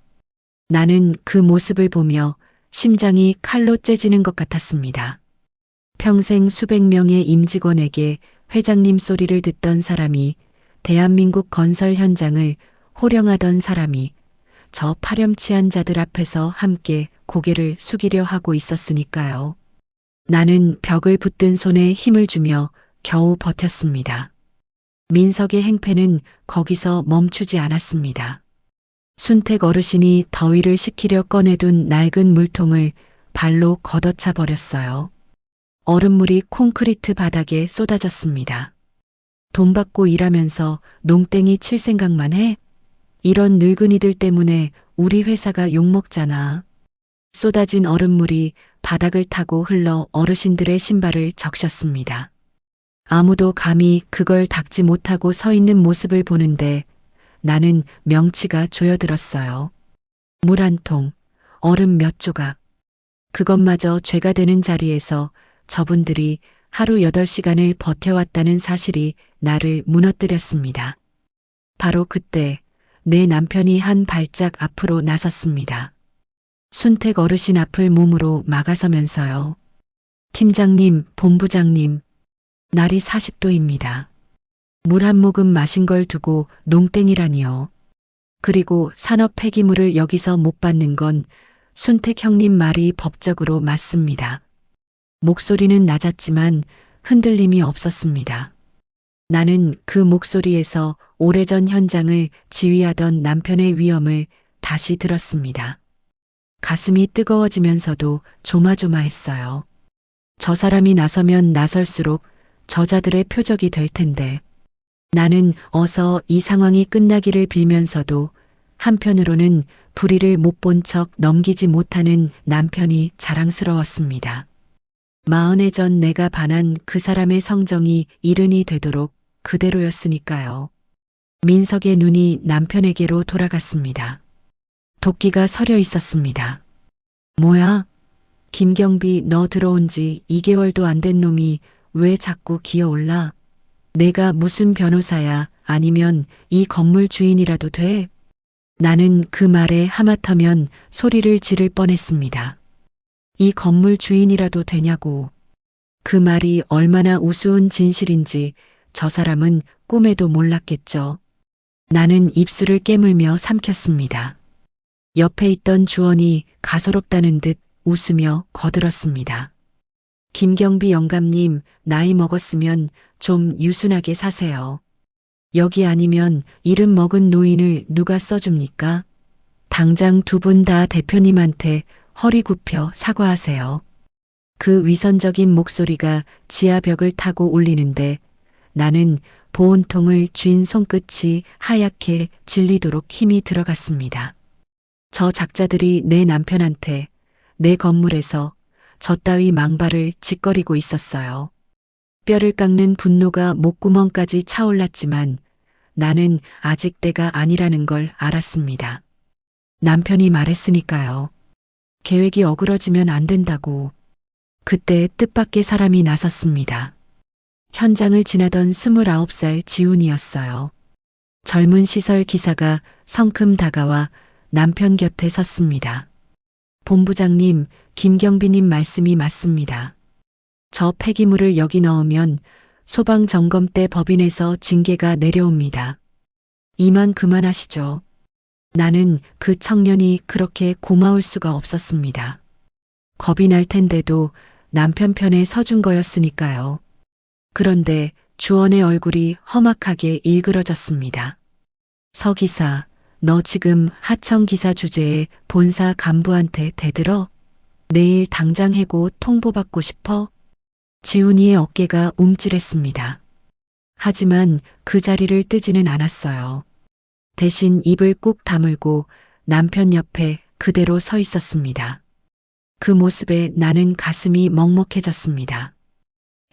나는 그 모습을 보며 심장이 칼로 째지는 것 같았습니다. 평생 수백 명의 임직원에게 회장님 소리를 듣던 사람이, 대한민국 건설 현장을 호령하던 사람이 저 파렴치한 자들 앞에서 함께 고개를 숙이려 하고 있었으니까요. 나는 벽을 붙든 손에 힘을 주며 겨우 버텼습니다. 민석의 행패는 거기서 멈추지 않았습니다. 순택 어르신이 더위를 식히려 꺼내둔 낡은 물통을 발로 걷어차 버렸어요. 얼음물이 콘크리트 바닥에 쏟아졌습니다. 돈 받고 일하면서 농땡이 칠 생각만 해? 이런 늙은이들 때문에 우리 회사가 욕먹잖아. 쏟아진 얼음물이 바닥을 타고 흘러 어르신들의 신발을 적셨습니다. 아무도 감히 그걸 닦지 못하고 서 있는 모습을 보는데 나는 명치가 조여들었어요. 물 한 통, 얼음 몇 조각. 그것마저 죄가 되는 자리에서 저분들이 하루 8시간을 버텨왔다는 사실이 나를 무너뜨렸습니다. 바로 그때 내 남편이 한 발짝 앞으로 나섰습니다. 순택 어르신 앞을 몸으로 막아서면서요. 팀장님, 본부장님, 날이 40도입니다. 물 한 모금 마신 걸 두고 농땡이라니요. 그리고 산업 폐기물을 여기서 못 받는 건 순택 형님 말이 법적으로 맞습니다. 목소리는 낮았지만 흔들림이 없었습니다. 나는 그 목소리에서 오래전 현장을 지휘하던 남편의 위엄을 다시 들었습니다. 가슴이 뜨거워지면서도 조마조마했어요. 저 사람이 나서면 나설수록 저자들의 표적이 될 텐데. 나는 어서 이 상황이 끝나기를 빌면서도 한편으로는 불의를 못 본 척 넘기지 못하는 남편이 자랑스러웠습니다. 40해 전 내가 반한 그 사람의 성정이 일흔이 되도록 그대로였으니까요. 민석의 눈이 남편에게로 돌아갔습니다. 도끼가 서려 있었습니다. 뭐야? 김경비, 너 들어온 지 2개월도 안 된 놈이 왜 자꾸 기어올라? 내가 무슨 변호사야? 아니면 이 건물 주인이라도 돼? 나는 그 말에 하마터면 소리를 지를 뻔했습니다. 이 건물 주인이라도 되냐고. 그 말이 얼마나 우스운 진실인지 저 사람은 꿈에도 몰랐겠죠. 나는 입술을 깨물며 삼켰습니다. 옆에 있던 주원이 가소롭다는 듯 웃으며 거들었습니다. 김경비 영감님, 나이 먹었으면 좀 유순하게 사세요. 여기 아니면 이름 먹은 노인을 누가 써줍니까? 당장 두 분 다 대표님한테 허리 굽혀 사과하세요. 그 위선적인 목소리가 지하 벽을 타고 울리는데 나는 보온통을 쥔 손끝이 하얗게 질리도록 힘이 들어갔습니다. 저 작자들이 내 남편한테 내 건물에서 저 따위 망발을 짓거리고 있었어요. 뼈를 깎는 분노가 목구멍까지 차올랐지만 나는 아직 때가 아니라는 걸 알았습니다. 남편이 말했으니까요. 계획이 어그러지면 안 된다고. 그때 뜻밖의 사람이 나섰습니다. 현장을 지나던 29살 지훈이었어요. 젊은 시설 기사가 성큼 다가와 남편 곁에 섰습니다. 본부장님, 김경비님 말씀이 맞습니다. 저 폐기물을 여기 넣으면 소방점검 때 법인에서 징계가 내려옵니다. 이만 그만하시죠. 나는 그 청년이 그렇게 고마울 수가 없었습니다. 겁이 날 텐데도 남편 편에 서준 거였으니까요. 그런데 주원의 얼굴이 험악하게 일그러졌습니다. 서 기사, 너 지금 하청 기사 주제에 본사 간부한테 대들어? 내일 당장 해고 통보받고 싶어? 지훈이의 어깨가 움찔했습니다. 하지만 그 자리를 뜨지는 않았어요. 대신 입을 꾹 다물고 남편 옆에 그대로 서 있었습니다. 그 모습에 나는 가슴이 먹먹해졌습니다.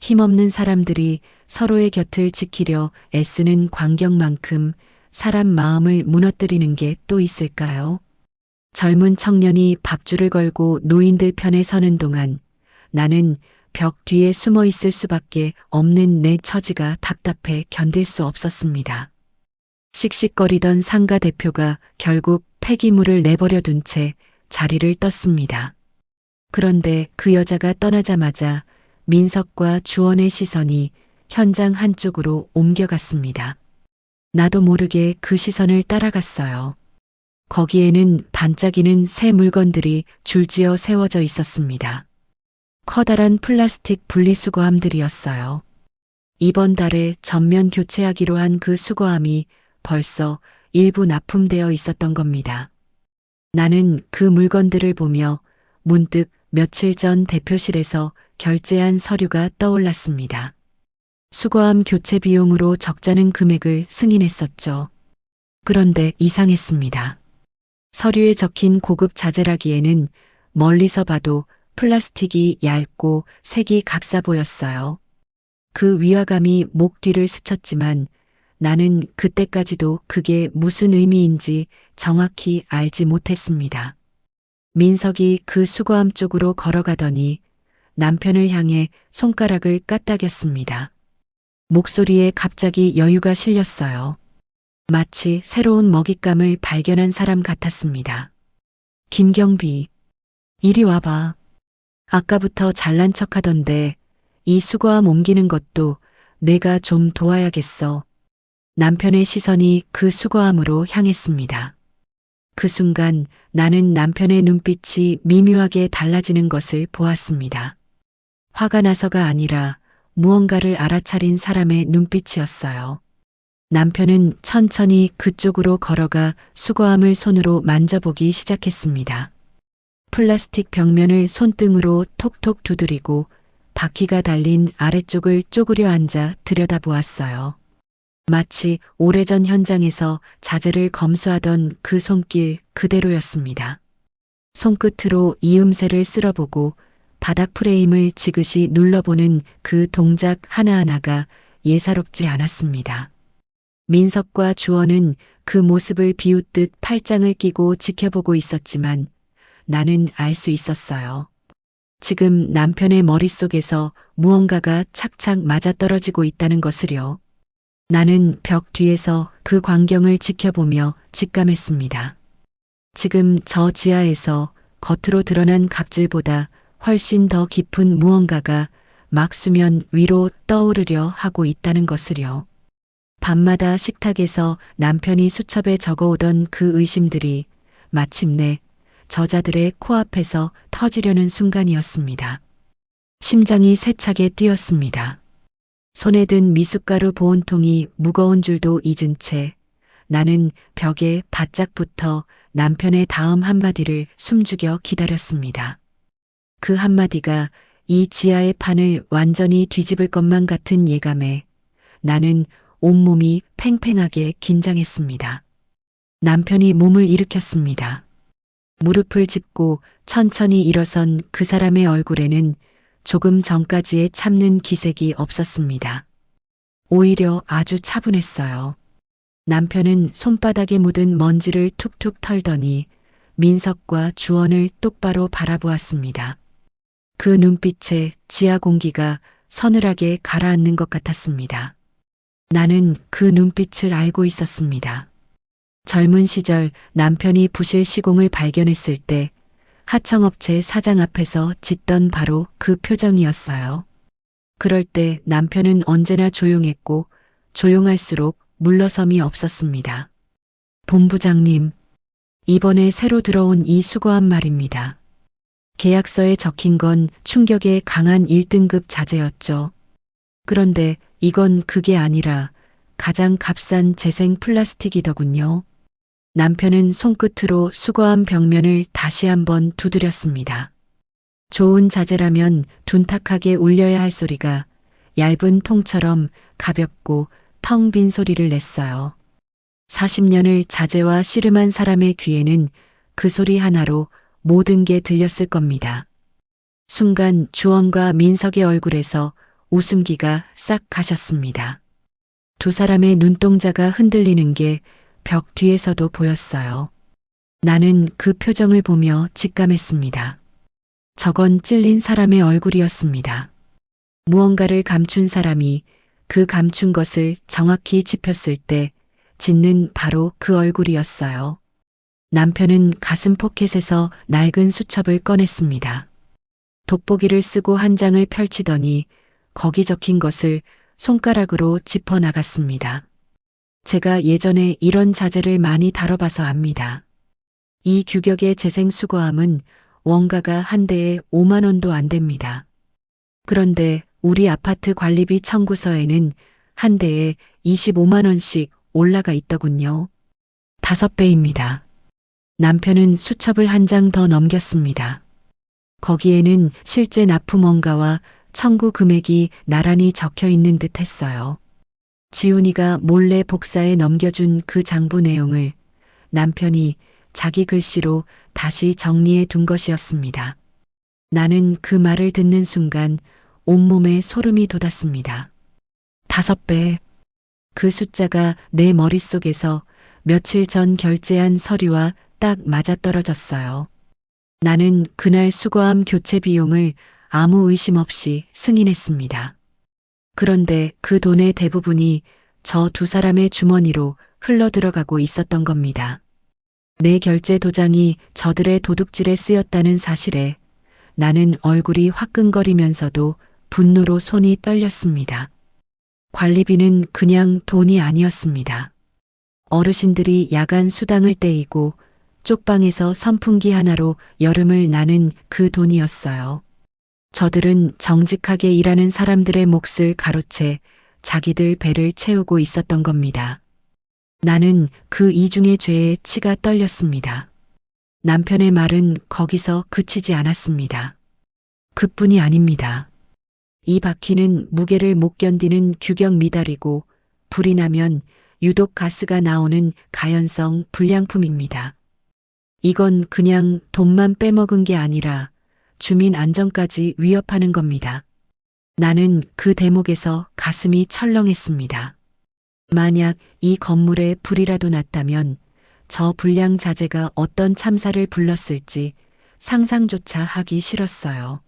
힘없는 사람들이 서로의 곁을 지키려 애쓰는 광경만큼 사람 마음을 무너뜨리는 게 또 있을까요? 젊은 청년이 밥줄을 걸고 노인들 편에 서는 동안 나는 벽 뒤에 숨어 있을 수밖에 없는 내 처지가 답답해 견딜 수 없었습니다. 씩씩거리던 상가 대표가 결국 폐기물을 내버려 둔 채 자리를 떴습니다. 그런데 그 여자가 떠나자마자 민석과 주원의 시선이 현장 한쪽으로 옮겨갔습니다. 나도 모르게 그 시선을 따라갔어요. 거기에는 반짝이는 새 물건들이 줄지어 세워져 있었습니다. 커다란 플라스틱 분리수거함들이었어요. 이번 달에 전면 교체하기로 한 그 수거함이 벌써 일부 납품되어 있었던 겁니다. 나는 그 물건들을 보며 문득 며칠 전 대표실에서 결제한 서류가 떠올랐습니다. 수거함 교체 비용으로 적잖은 금액을 승인했었죠. 그런데 이상했습니다. 서류에 적힌 고급 자재라기에는 멀리서 봐도 플라스틱이 얇고 색이 각사 보였어요. 그 위화감이 목 뒤를 스쳤지만 나는 그때까지도 그게 무슨 의미인지 정확히 알지 못했습니다. 민석이 그 수거함 쪽으로 걸어가더니 남편을 향해 손가락을 까딱였습니다. 목소리에 갑자기 여유가 실렸어요. 마치 새로운 먹잇감을 발견한 사람 같았습니다. 김경비, 이리 와봐. 아까부터 잘난 척하던데 이 수거함 옮기는 것도 내가 좀 도와야겠어. 남편의 시선이 그 수거함으로 향했습니다. 그 순간 나는 남편의 눈빛이 미묘하게 달라지는 것을 보았습니다. 화가 나서가 아니라 무언가를 알아차린 사람의 눈빛이었어요. 남편은 천천히 그쪽으로 걸어가 수거함을 손으로 만져보기 시작했습니다. 플라스틱 벽면을 손등으로 톡톡 두드리고 바퀴가 달린 아래쪽을 쪼그려 앉아 들여다보았어요. 마치 오래전 현장에서 자재를 검수하던 그 손길 그대로였습니다. 손끝으로 이음새를 쓸어보고 바닥 프레임을 지그시 눌러보는 그 동작 하나하나가 예사롭지 않았습니다. 민석과 주원은 그 모습을 비웃듯 팔짱을 끼고 지켜보고 있었지만 나는 알 수 있었어요. 지금 남편의 머릿속에서 무언가가 착착 맞아떨어지고 있다는 것을요. 나는 벽 뒤에서 그 광경을 지켜보며 직감했습니다. 지금 저 지하에서 겉으로 드러난 갑질보다 훨씬 더 깊은 무언가가 막 수면 위로 떠오르려 하고 있다는 것을요. 밤마다 식탁에서 남편이 수첩에 적어오던 그 의심들이 마침내 저자들의 코앞에서 터지려는 순간이었습니다. 심장이 세차게 뛰었습니다. 손에 든 미숫가루 보온통이 무거운 줄도 잊은 채 나는 벽에 바짝 붙어 남편의 다음 한마디를 숨죽여 기다렸습니다. 그 한마디가 이 지하의 판을 완전히 뒤집을 것만 같은 예감에 나는 온몸이 팽팽하게 긴장했습니다. 남편이 몸을 일으켰습니다. 무릎을 짚고 천천히 일어선 그 사람의 얼굴에는 조금 전까지의 참는 기색이 없었습니다. 오히려 아주 차분했어요. 남편은 손바닥에 묻은 먼지를 툭툭 털더니 민석과 주원을 똑바로 바라보았습니다. 그 눈빛에 지하 공기가 서늘하게 가라앉는 것 같았습니다. 나는 그 눈빛을 알고 있었습니다. 젊은 시절 남편이 부실 시공을 발견했을 때 하청업체 사장 앞에서 짓던 바로 그 표정이었어요. 그럴 때 남편은 언제나 조용했고 조용할수록 물러섬이 없었습니다. 본부장님, 이번에 새로 들어온 이 수거함 말입니다. 계약서에 적힌 건 충격에 강한 1등급 자재였죠. 그런데 이건 그게 아니라 가장 값싼 재생 플라스틱이더군요. 남편은 손끝으로 수거함 벽면을 다시 한번 두드렸습니다. 좋은 자재라면 둔탁하게 울려야 할 소리가 얇은 통처럼 가볍고 텅 빈 소리를 냈어요. 40년을 자재와 씨름한 사람의 귀에는 그 소리 하나로 모든 게 들렸을 겁니다. 순간 주원과 민석의 얼굴에서 웃음기가 싹 가셨습니다. 두 사람의 눈동자가 흔들리는 게 벽 뒤에서도 보였어요. 나는 그 표정을 보며 직감했습니다. 저건 찔린 사람의 얼굴이었습니다. 무언가를 감춘 사람이 그 감춘 것을 정확히 짚었을 때 짓는 바로 그 얼굴이었어요. 남편은 가슴 포켓에서 낡은 수첩을 꺼냈습니다. 돋보기를 쓰고 한 장을 펼치더니 거기 적힌 것을 손가락으로 짚어 나갔습니다. 제가 예전에 이런 자재를 많이 다뤄봐서 압니다. 이 규격의 재생 수거함은 원가가 한 대에 5만 원도 안 됩니다. 그런데 우리 아파트 관리비 청구서에는 한 대에 25만 원씩 올라가 있더군요. 5배입니다. 남편은 수첩을 한 장 더 넘겼습니다. 거기에는 실제 납품 원가와 청구 금액이 나란히 적혀 있는 듯 했어요. 지훈이가 몰래 복사해 넘겨준 그 장부 내용을 남편이 자기 글씨로 다시 정리해 둔 것이었습니다. 나는 그 말을 듣는 순간 온몸에 소름이 돋았습니다. 5배. 그 숫자가 내 머릿속에서 며칠 전 결제한 서류와 딱 맞아떨어졌어요. 나는 그날 수거함 교체 비용을 아무 의심 없이 승인했습니다. 그런데 그 돈의 대부분이 저 두 사람의 주머니로 흘러들어가고 있었던 겁니다. 내 결제 도장이 저들의 도둑질에 쓰였다는 사실에 나는 얼굴이 화끈거리면서도 분노로 손이 떨렸습니다. 관리비는 그냥 돈이 아니었습니다. 어르신들이 야간 수당을 떼이고 쪽방에서 선풍기 하나로 여름을 나는 그 돈이었어요. 저들은 정직하게 일하는 사람들의 몫을 가로채 자기들 배를 채우고 있었던 겁니다. 나는 그 이중의 죄에 치가 떨렸습니다. 남편의 말은 거기서 그치지 않았습니다. 그뿐이 아닙니다. 이 바퀴는 무게를 못 견디는 규격 미달이고 불이 나면 유독 가스가 나오는 가연성 불량품입니다. 이건 그냥 돈만 빼먹은 게 아니라 주민 안전까지 위협하는 겁니다. 나는 그 대목에서 가슴이 철렁했습니다. 만약 이 건물에 불이라도 났다면 저 불량 자재가 어떤 참사를 불렀을지 상상조차 하기 싫었어요.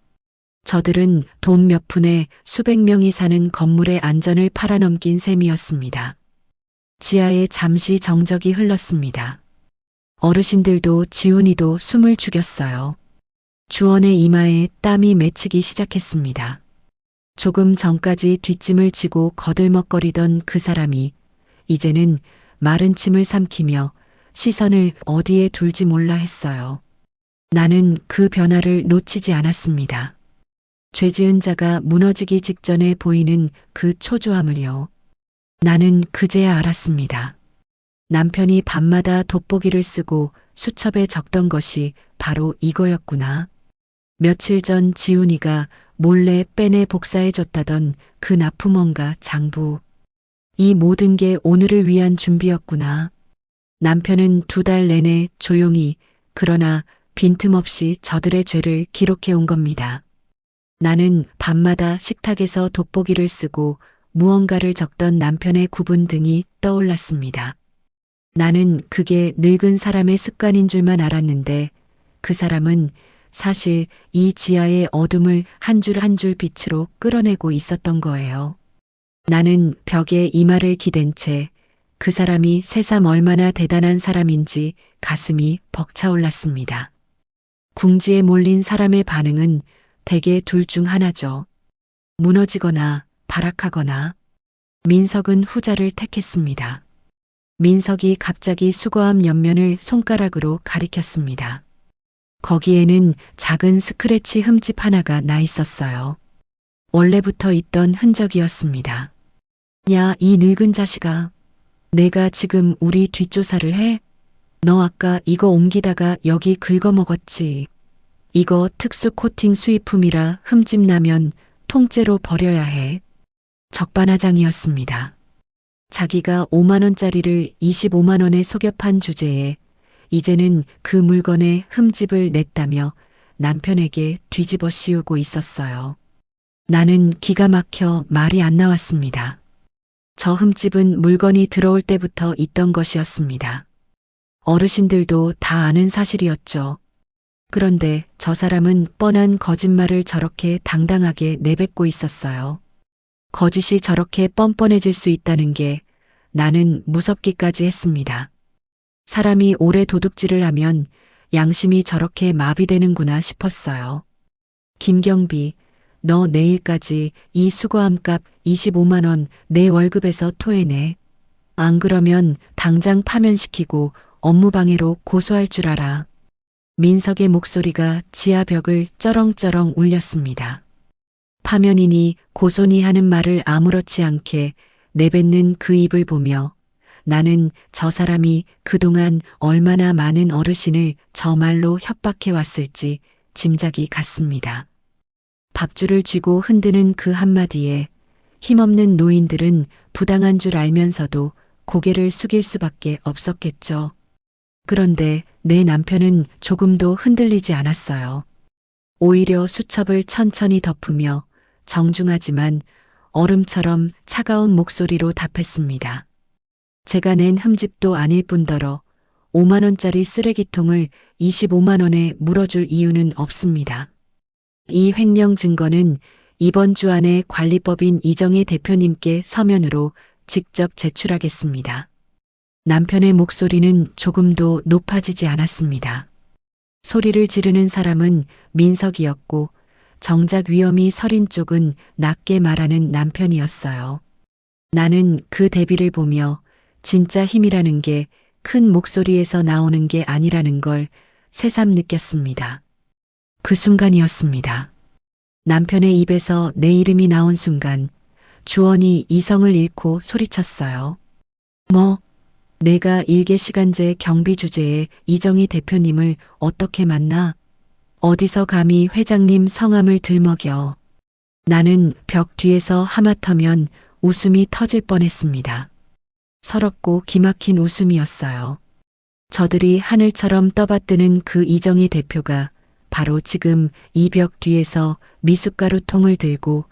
저들은 돈 몇 푼에 수백 명이 사는 건물의 안전을 팔아넘긴 셈이었습니다. 지하에 잠시 정적이 흘렀습니다. 어르신들도 지훈이도 숨을 죽였어요. 주원의 이마에 땀이 맺히기 시작했습니다. 조금 전까지 뒷짐을 지고 거들먹거리던 그 사람이 이제는 마른 침을 삼키며 시선을 어디에 둘지 몰라 했어요. 나는 그 변화를 놓치지 않았습니다. 죄지은 자가 무너지기 직전에 보이는 그 초조함을요. 나는 그제야 알았습니다. 남편이 밤마다 돋보기를 쓰고 수첩에 적던 것이 바로 이거였구나. 며칠 전 지훈이가 몰래 빼내 복사해줬다던 그 납품원과 장부. 이 모든 게 오늘을 위한 준비였구나. 남편은 2달 내내 조용히 그러나 빈틈없이 저들의 죄를 기록해 온 겁니다. 나는 밤마다 식탁에서 돋보기를 쓰고 무언가를 적던 남편의 굽은 등이 떠올랐습니다. 나는 그게 늙은 사람의 습관인 줄만 알았는데 그 사람은 사실 이 지하의 어둠을 한 줄 한 줄 빛으로 끌어내고 있었던 거예요. 나는 벽에 이마를 기댄 채 그 사람이 새삼 얼마나 대단한 사람인지 가슴이 벅차올랐습니다. 궁지에 몰린 사람의 반응은 대개 둘 중 하나죠. 무너지거나 발악하거나. 민석은 후자를 택했습니다. 민석이 갑자기 수거함 옆면을 손가락으로 가리켰습니다. 거기에는 작은 스크래치 흠집 하나가 나 있었어요. 원래부터 있던 흔적이었습니다. 야, 이 늙은 자식아. 내가 지금 우리 뒷조사를 해? 너 아까 이거 옮기다가 여기 긁어먹었지. 이거 특수 코팅 수입품이라 흠집 나면 통째로 버려야 해. 적반하장이었습니다. 자기가 5만 원짜리를 25만 원에 속여 판 주제에 이제는 그 물건에 흠집을 냈다며 남편에게 뒤집어 씌우고 있었어요. 나는 기가 막혀 말이 안 나왔습니다. 저 흠집은 물건이 들어올 때부터 있던 것이었습니다. 어르신들도 다 아는 사실이었죠. 그런데 저 사람은 뻔한 거짓말을 저렇게 당당하게 내뱉고 있었어요. 거짓이 저렇게 뻔뻔해질 수 있다는 게 나는 무섭기까지 했습니다. 사람이 오래 도둑질을 하면 양심이 저렇게 마비되는구나 싶었어요. 김경비, 너 내일까지 이 수거함값 25만 원 내 월급에서 토해내. 안 그러면 당장 파면시키고 업무방해로 고소할 줄 알아. 민석의 목소리가 지하 벽을 쩌렁쩌렁 울렸습니다. 파면이니 고소니 하는 말을 아무렇지 않게 내뱉는 그 입을 보며 나는 저 사람이 그동안 얼마나 많은 어르신을 저 말로 협박해 왔을지 짐작이 갔습니다. 밥줄을 쥐고 흔드는 그 한마디에 힘없는 노인들은 부당한 줄 알면서도 고개를 숙일 수밖에 없었겠죠. 그런데 내 남편은 조금도 흔들리지 않았어요. 오히려 수첩을 천천히 덮으며 정중하지만 얼음처럼 차가운 목소리로 답했습니다. 제가 낸 흠집도 아닐 뿐더러 5만 원짜리 쓰레기통을 25만 원에 물어줄 이유는 없습니다. 이 횡령 증거는 이번 주 안에 관리법인 이정희 대표님께 서면으로 직접 제출하겠습니다. 남편의 목소리는 조금도 높아지지 않았습니다. 소리를 지르는 사람은 민석이었고 정작 위험이 서린 쪽은 낮게 말하는 남편이었어요. 나는 그 대비를 보며 진짜 힘이라는 게 큰 목소리에서 나오는 게 아니라는 걸 새삼 느꼈습니다. 그 순간이었습니다. 남편의 입에서 내 이름이 나온 순간 주원이 이성을 잃고 소리쳤어요. 뭐? 내가 일개 시간제 경비 주제에 이정희 대표님을 어떻게 만나? 어디서 감히 회장님 성함을 들먹여? 나는 벽 뒤에서 하마터면 웃음이 터질 뻔했습니다. 서럽고 기막힌 웃음이었어요. 저들이 하늘처럼 떠받드는 그 이정희 대표가 바로 지금 이 벽 뒤에서 미숫가루통을 들고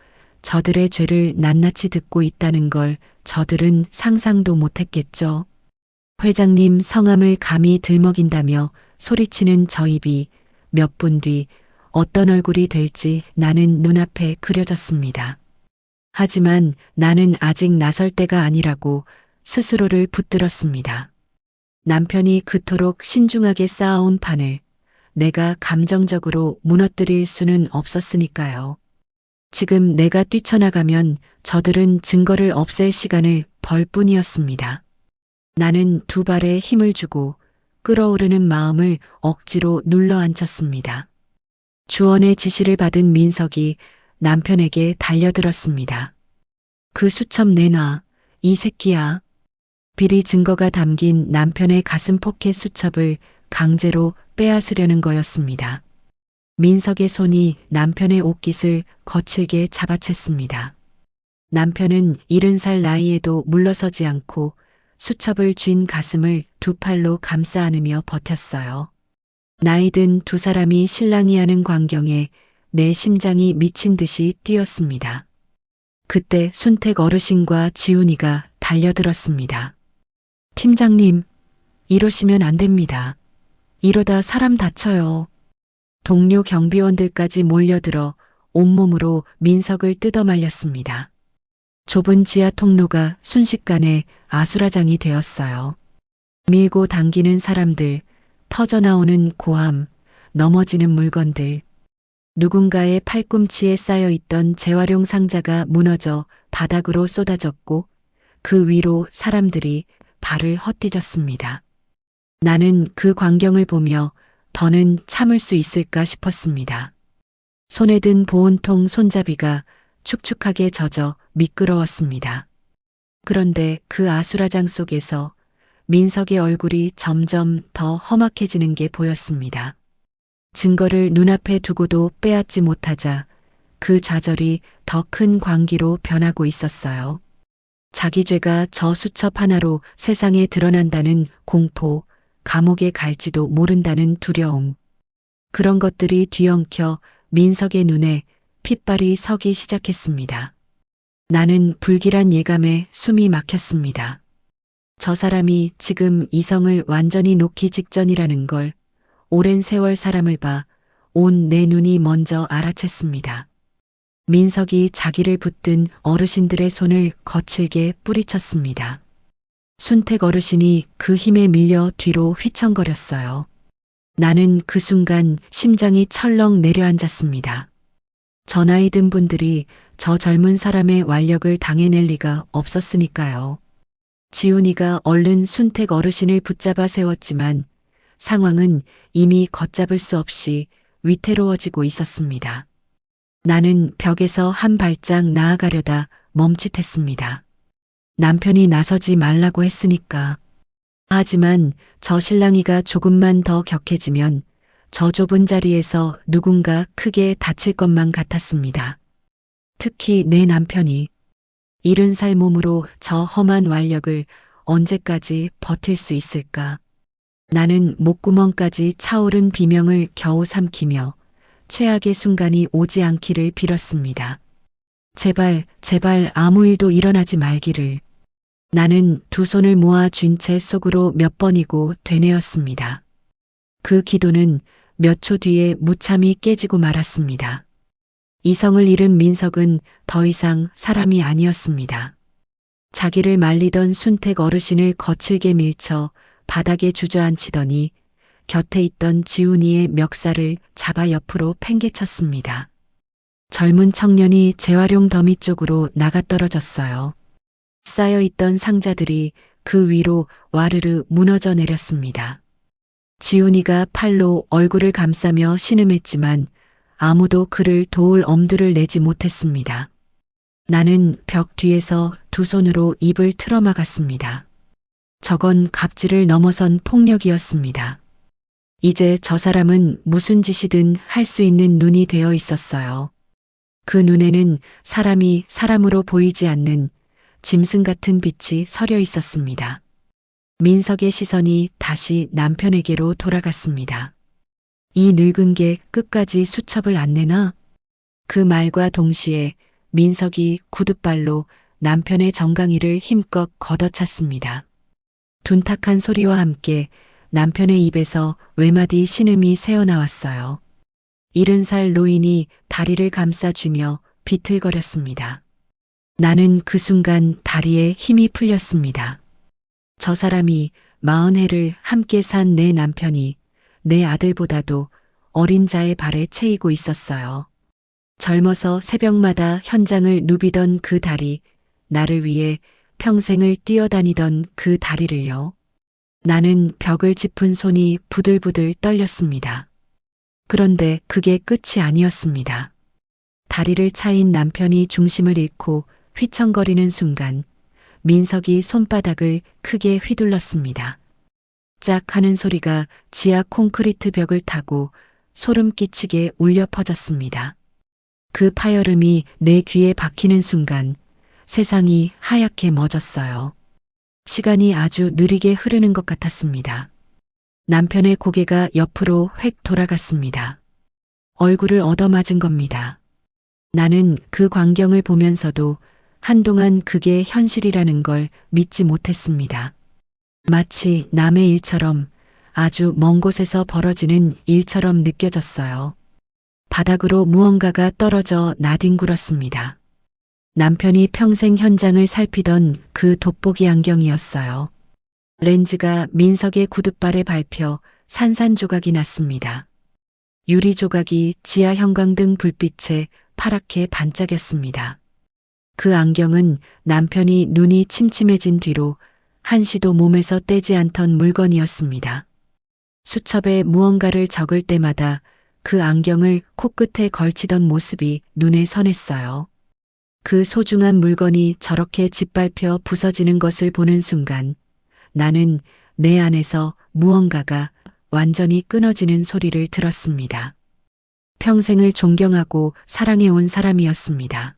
저들의 죄를 낱낱이 듣고 있다는 걸 저들은 상상도 못했겠죠. 회장님 성함을 감히 들먹인다며 소리치는 저 입이 몇 분 뒤 어떤 얼굴이 될지 나는 눈앞에 그려졌습니다. 하지만 나는 아직 나설 때가 아니라고 스스로를 붙들었습니다. 남편이 그토록 신중하게 쌓아온 판을 내가 감정적으로 무너뜨릴 수는 없었으니까요. 지금 내가 뛰쳐나가면 저들은 증거를 없앨 시간을 벌 뿐이었습니다. 나는 두 발에 힘을 주고 끓어오르는 마음을 억지로 눌러 앉혔습니다. 주원의 지시를 받은 민석이 남편에게 달려들었습니다. 그 수첩 내놔, 이 새끼야. 비리 증거가 담긴 남편의 가슴 포켓 수첩을 강제로 빼앗으려는 거였습니다. 민석의 손이 남편의 옷깃을 거칠게 잡아챘습니다. 남편은 70살 나이에도 물러서지 않고 수첩을 쥔 가슴을 두 팔로 감싸 안으며 버텼어요. 나이든 두 사람이 실랑이 하는 광경에 내 심장이 미친 듯이 뛰었습니다. 그때 순택 어르신과 지훈이가 달려들었습니다. 팀장님, 이러시면 안 됩니다. 이러다 사람 다쳐요. 동료 경비원들까지 몰려들어 온몸으로 민석을 뜯어말렸습니다. 좁은 지하 통로가 순식간에 아수라장이 되었어요. 밀고 당기는 사람들, 터져나오는 고함, 넘어지는 물건들. 누군가의 팔꿈치에 쌓여있던 재활용 상자가 무너져 바닥으로 쏟아졌고 그 위로 사람들이 발을 헛디뎠습니다. 나는 그 광경을 보며 더는 참을 수 있을까 싶었습니다. 손에 든 보온통 손잡이가 축축하게 젖어 미끄러웠습니다. 그런데 그 아수라장 속에서 민석의 얼굴이 점점 더 험악해지는 게 보였습니다. 증거를 눈앞에 두고도 빼앗지 못하자 그 좌절이 더 큰 광기로 변하고 있었어요. 자기 죄가 저 수첩 하나로 세상에 드러난다는 공포, 감옥에 갈지도 모른다는 두려움. 그런 것들이 뒤엉켜 민석의 눈에 핏발이 서기 시작했습니다. 나는 불길한 예감에 숨이 막혔습니다. 저 사람이 지금 이성을 완전히 놓기 직전이라는 걸 오랜 세월 사람을 봐 온 내 눈이 먼저 알아챘습니다. 민석이 자기를 붙든 어르신들의 손을 거칠게 뿌리쳤습니다. 순택 어르신이 그 힘에 밀려 뒤로 휘청거렸어요. 나는 그 순간 심장이 철렁 내려앉았습니다. 저 나이 든 분들이 저 젊은 사람의 완력을 당해낼 리가 없었으니까요. 지훈이가 얼른 순택 어르신을 붙잡아 세웠지만 상황은 이미 걷잡을 수 없이 위태로워지고 있었습니다. 나는 벽에서 한 발짝 나아가려다 멈칫했습니다. 남편이 나서지 말라고 했으니까. 하지만 저 신랑이가 조금만 더 격해지면 저 좁은 자리에서 누군가 크게 다칠 것만 같았습니다. 특히 내 남편이 70살 몸으로 저 험한 완력을 언제까지 버틸 수 있을까. 나는 목구멍까지 차오른 비명을 겨우 삼키며 최악의 순간이 오지 않기를 빌었습니다. 제발, 제발 아무 일도 일어나지 말기를. 나는 두 손을 모아 쥔 채 속으로 몇 번이고 되뇌었습니다. 그 기도는 몇 초 뒤에 무참히 깨지고 말았습니다. 이성을 잃은 민석은 더 이상 사람이 아니었습니다. 자기를 말리던 순택 어르신을 거칠게 밀쳐 바닥에 주저앉히더니 곁에 있던 지훈이의 멱살을 잡아 옆으로 팽개쳤습니다. 젊은 청년이 재활용 더미 쪽으로 나가떨어졌어요. 쌓여있던 상자들이 그 위로 와르르 무너져 내렸습니다. 지훈이가 팔로 얼굴을 감싸며 신음했지만 아무도 그를 도울 엄두를 내지 못했습니다. 나는 벽 뒤에서 두 손으로 입을 틀어막았습니다. 저건 갑질을 넘어선 폭력이었습니다. 이제 저 사람은 무슨 짓이든 할 수 있는 눈이 되어 있었어요. 그 눈에는 사람이 사람으로 보이지 않는 짐승 같은 빛이 서려 있었습니다. 민석의 시선이 다시 남편에게로 돌아갔습니다. 이 늙은 게 끝까지 수첩을 안 내나? 그 말과 동시에 민석이 구둣발로 남편의 정강이를 힘껏 걷어찼습니다. 둔탁한 소리와 함께 남편의 입에서 외마디 신음이 새어나왔어요. 70살 노인이 다리를 감싸쥐며 비틀거렸습니다. 나는 그 순간 다리에 힘이 풀렸습니다. 저 사람이 40해를 함께 산 내 남편이 내 아들보다도 어린 자의 발에 채이고 있었어요. 젊어서 새벽마다 현장을 누비던 그 다리, 나를 위해 평생을 뛰어다니던 그 다리를요. 나는 벽을 짚은 손이 부들부들 떨렸습니다. 그런데 그게 끝이 아니었습니다. 다리를 차인 남편이 중심을 잃고 휘청거리는 순간 민석이 손바닥을 크게 휘둘렀습니다. 짝 하는 소리가 지하 콘크리트 벽을 타고 소름 끼치게 울려 퍼졌습니다. 그 파열음이 내 귀에 박히는 순간 세상이 하얗게 멎었어요. 시간이 아주 느리게 흐르는 것 같았습니다. 남편의 고개가 옆으로 획 돌아갔습니다. 얼굴을 얻어맞은 겁니다. 나는 그 광경을 보면서도 한동안 그게 현실이라는 걸 믿지 못했습니다. 마치 남의 일처럼, 아주 먼 곳에서 벌어지는 일처럼 느껴졌어요. 바닥으로 무언가가 떨어져 나뒹굴었습니다. 남편이 평생 현장을 살피던 그 돋보기 안경이었어요. 렌즈가 민석의 구둣발에 밟혀 산산조각이 났습니다. 유리 조각이 지하 형광등 불빛에 파랗게 반짝였습니다. 그 안경은 남편이 눈이 침침해진 뒤로 한시도 몸에서 떼지 않던 물건이었습니다. 수첩에 무언가를 적을 때마다 그 안경을 코끝에 걸치던 모습이 눈에 선했어요. 그 소중한 물건이 저렇게 짓밟혀 부서지는 것을 보는 순간 나는 내 안에서 무언가가 완전히 끊어지는 소리를 들었습니다. 평생을 존경하고 사랑해온 사람이었습니다.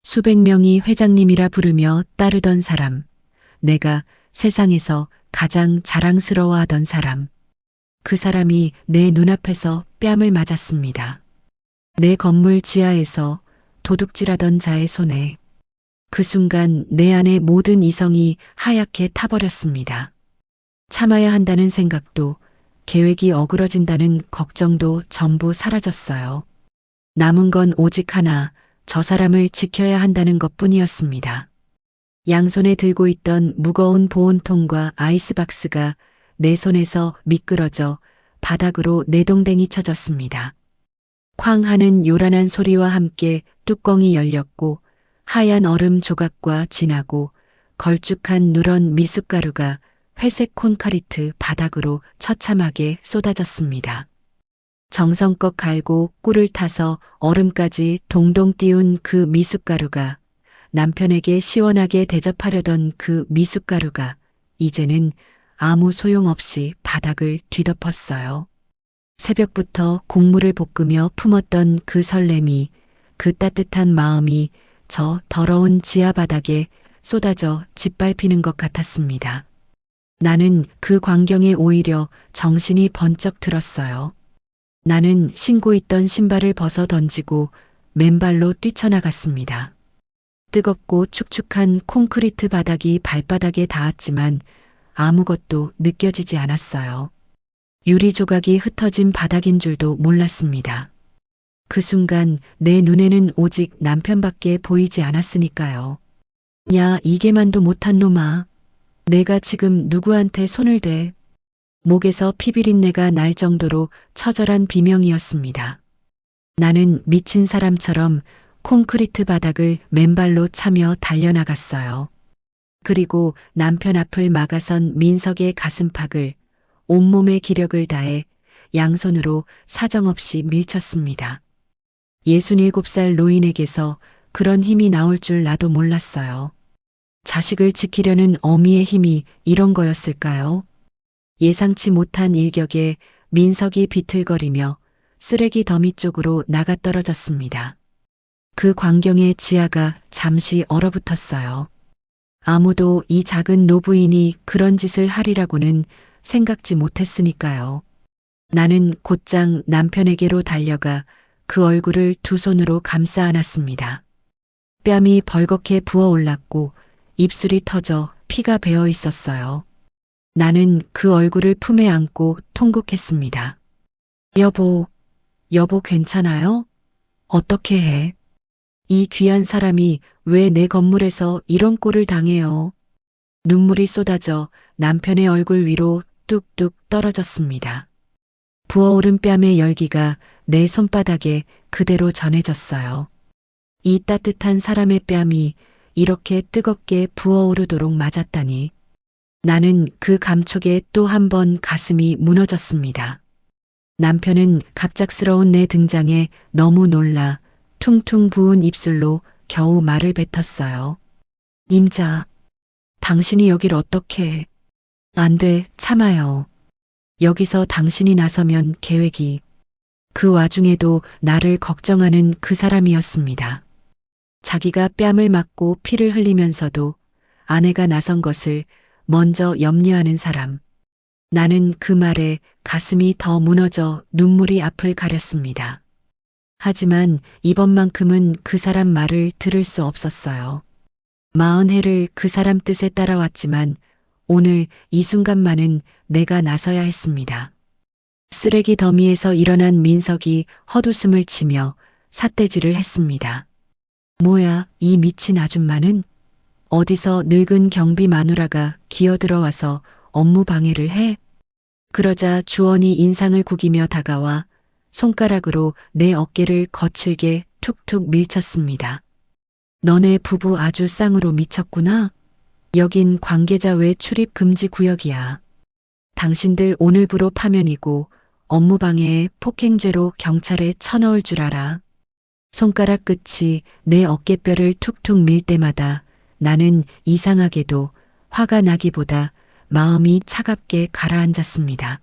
수백 명이 회장님이라 부르며 따르던 사람, 내가 세상에서 가장 자랑스러워하던 사람, 그 사람이 내 눈앞에서 뺨을 맞았습니다. 내 건물 지하에서 도둑질하던 자의 손에 그 순간 내 안의 모든 이성이 하얗게 타버렸습니다. 참아야 한다는 생각도 계획이 어그러진다는 걱정도 전부 사라졌어요. 남은 건 오직 하나, 저 사람을 지켜야 한다는 것뿐이었습니다. 양손에 들고 있던 무거운 보온통과 아이스박스가 내 손에서 미끄러져 바닥으로 내동댕이 쳐졌습니다. 쾅 하는 요란한 소리와 함께 뚜껑이 열렸고 하얀 얼음 조각과 진하고 걸쭉한 누런 미숫가루가 회색 콘크리트 바닥으로 처참하게 쏟아졌습니다. 정성껏 갈고 꿀을 타서 얼음까지 동동 띄운 그 미숫가루가, 남편에게 시원하게 대접하려던 그 미숫가루가 이제는 아무 소용없이 바닥을 뒤덮었어요. 새벽부터 곡물을 볶으며 품었던 그 설렘이, 그 따뜻한 마음이 저 더러운 지하 바닥에 쏟아져 짓밟히는 것 같았습니다. 나는 그 광경에 오히려 정신이 번쩍 들었어요. 나는 신고 있던 신발을 벗어 던지고 맨발로 뛰쳐나갔습니다. 뜨겁고 축축한 콘크리트 바닥이 발바닥에 닿았지만 아무것도 느껴지지 않았어요. 유리 조각이 흩어진 바닥인 줄도 몰랐습니다. 그 순간 내 눈에는 오직 남편밖에 보이지 않았으니까요. 야, 이게만도 못한 놈아. 내가 지금 누구한테 손을 대. 목에서 피비린내가 날 정도로 처절한 비명이었습니다. 나는 미친 사람처럼 콘크리트 바닥을 맨발로 차며 달려나갔어요. 그리고 남편 앞을 막아선 민석의 가슴팍을 온몸의 기력을 다해 양손으로 사정없이 밀쳤습니다. 67살 노인에게서 그런 힘이 나올 줄 나도 몰랐어요. 자식을 지키려는 어미의 힘이 이런 거였을까요? 예상치 못한 일격에 민석이 비틀거리며 쓰레기 더미 쪽으로 나가떨어졌습니다. 그 광경에 지하가 잠시 얼어붙었어요. 아무도 이 작은 노부인이 그런 짓을 하리라고는 생각지 못했으니까요. 나는 곧장 남편에게로 달려가 그 얼굴을 두 손으로 감싸 안았습니다. 뺨이 벌겋게 부어올랐고 입술이 터져 피가 배어 있었어요. 나는 그 얼굴을 품에 안고 통곡했습니다. 여보, 여보 괜찮아요? 어떻게 해? 이 귀한 사람이 왜 내 건물에서 이런 꼴을 당해요? 눈물이 쏟아져 남편의 얼굴 위로 뚝뚝 떨어졌습니다. 부어오른 뺨의 열기가 내 손바닥에 그대로 전해졌어요. 이 따뜻한 사람의 뺨이 이렇게 뜨겁게 부어오르도록 맞았다니. 나는 그 감촉에 또 한 번 가슴이 무너졌습니다. 남편은 갑작스러운 내 등장에 너무 놀라 퉁퉁 부은 입술로 겨우 말을 뱉었어요. 임자, 당신이 여길 어떻게 해? 안 돼, 참아요. 여기서 당신이 나서면 계획이. 그 와중에도 나를 걱정하는 그 사람이었습니다. 자기가 뺨을 맞고 피를 흘리면서도 아내가 나선 것을 먼저 염려하는 사람. 나는 그 말에 가슴이 더 무너져 눈물이 앞을 가렸습니다. 하지만 이번만큼은 그 사람 말을 들을 수 없었어요. 40해를 그 사람 뜻에 따라왔지만 오늘 이 순간만은 내가 나서야 했습니다. 쓰레기 더미에서 일어난 민석이 헛웃음을 치며 삿대질을 했습니다. 뭐야, 이 미친 아줌마는? 어디서 늙은 경비 마누라가 기어들어와서 업무 방해를 해? 그러자 주원이 인상을 구기며 다가와 손가락으로 내 어깨를 거칠게 툭툭 밀쳤습니다. 너네 부부 아주 쌍으로 미쳤구나. 여긴 관계자 외 출입 금지 구역이야. 당신들 오늘부로 파면이고 업무방해에 폭행죄로 경찰에 쳐넣을 줄 알아. 손가락 끝이 내 어깨뼈를 툭툭 밀 때마다 나는 이상하게도 화가 나기보다 마음이 차갑게 가라앉았습니다.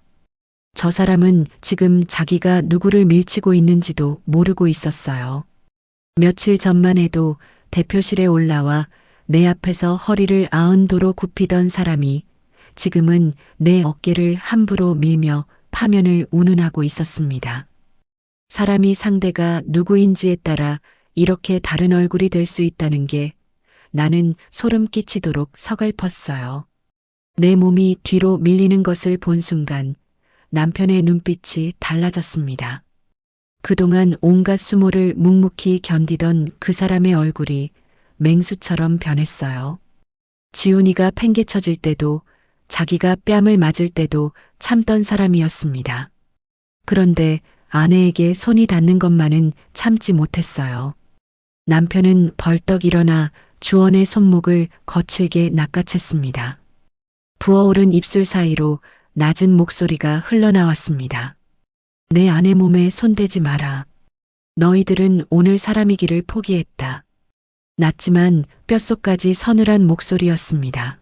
저 사람은 지금 자기가 누구를 밀치고 있는지도 모르고 있었어요. 며칠 전만 해도 대표실에 올라와 내 앞에서 허리를 아흔도로 굽히던 사람이 지금은 내 어깨를 함부로 밀며 파면을 운운하고 있었습니다. 사람이 상대가 누구인지에 따라 이렇게 다른 얼굴이 될 수 있다는 게 나는 소름 끼치도록 서글펐어요. 내 몸이 뒤로 밀리는 것을 본 순간 남편의 눈빛이 달라졌습니다. 그동안 온갖 수모를 묵묵히 견디던 그 사람의 얼굴이 맹수처럼 변했어요. 지훈이가 팽개쳐질 때도 자기가 뺨을 맞을 때도 참던 사람이었습니다. 그런데 아내에게 손이 닿는 것만은 참지 못했어요. 남편은 벌떡 일어나 주원의 손목을 거칠게 낚아챘습니다. 부어오른 입술 사이로 낮은 목소리가 흘러나왔습니다. 내 아내 몸에 손대지 마라. 너희들은 오늘 사람이기를 포기했다. 낮지만 뼛속까지 서늘한 목소리였습니다.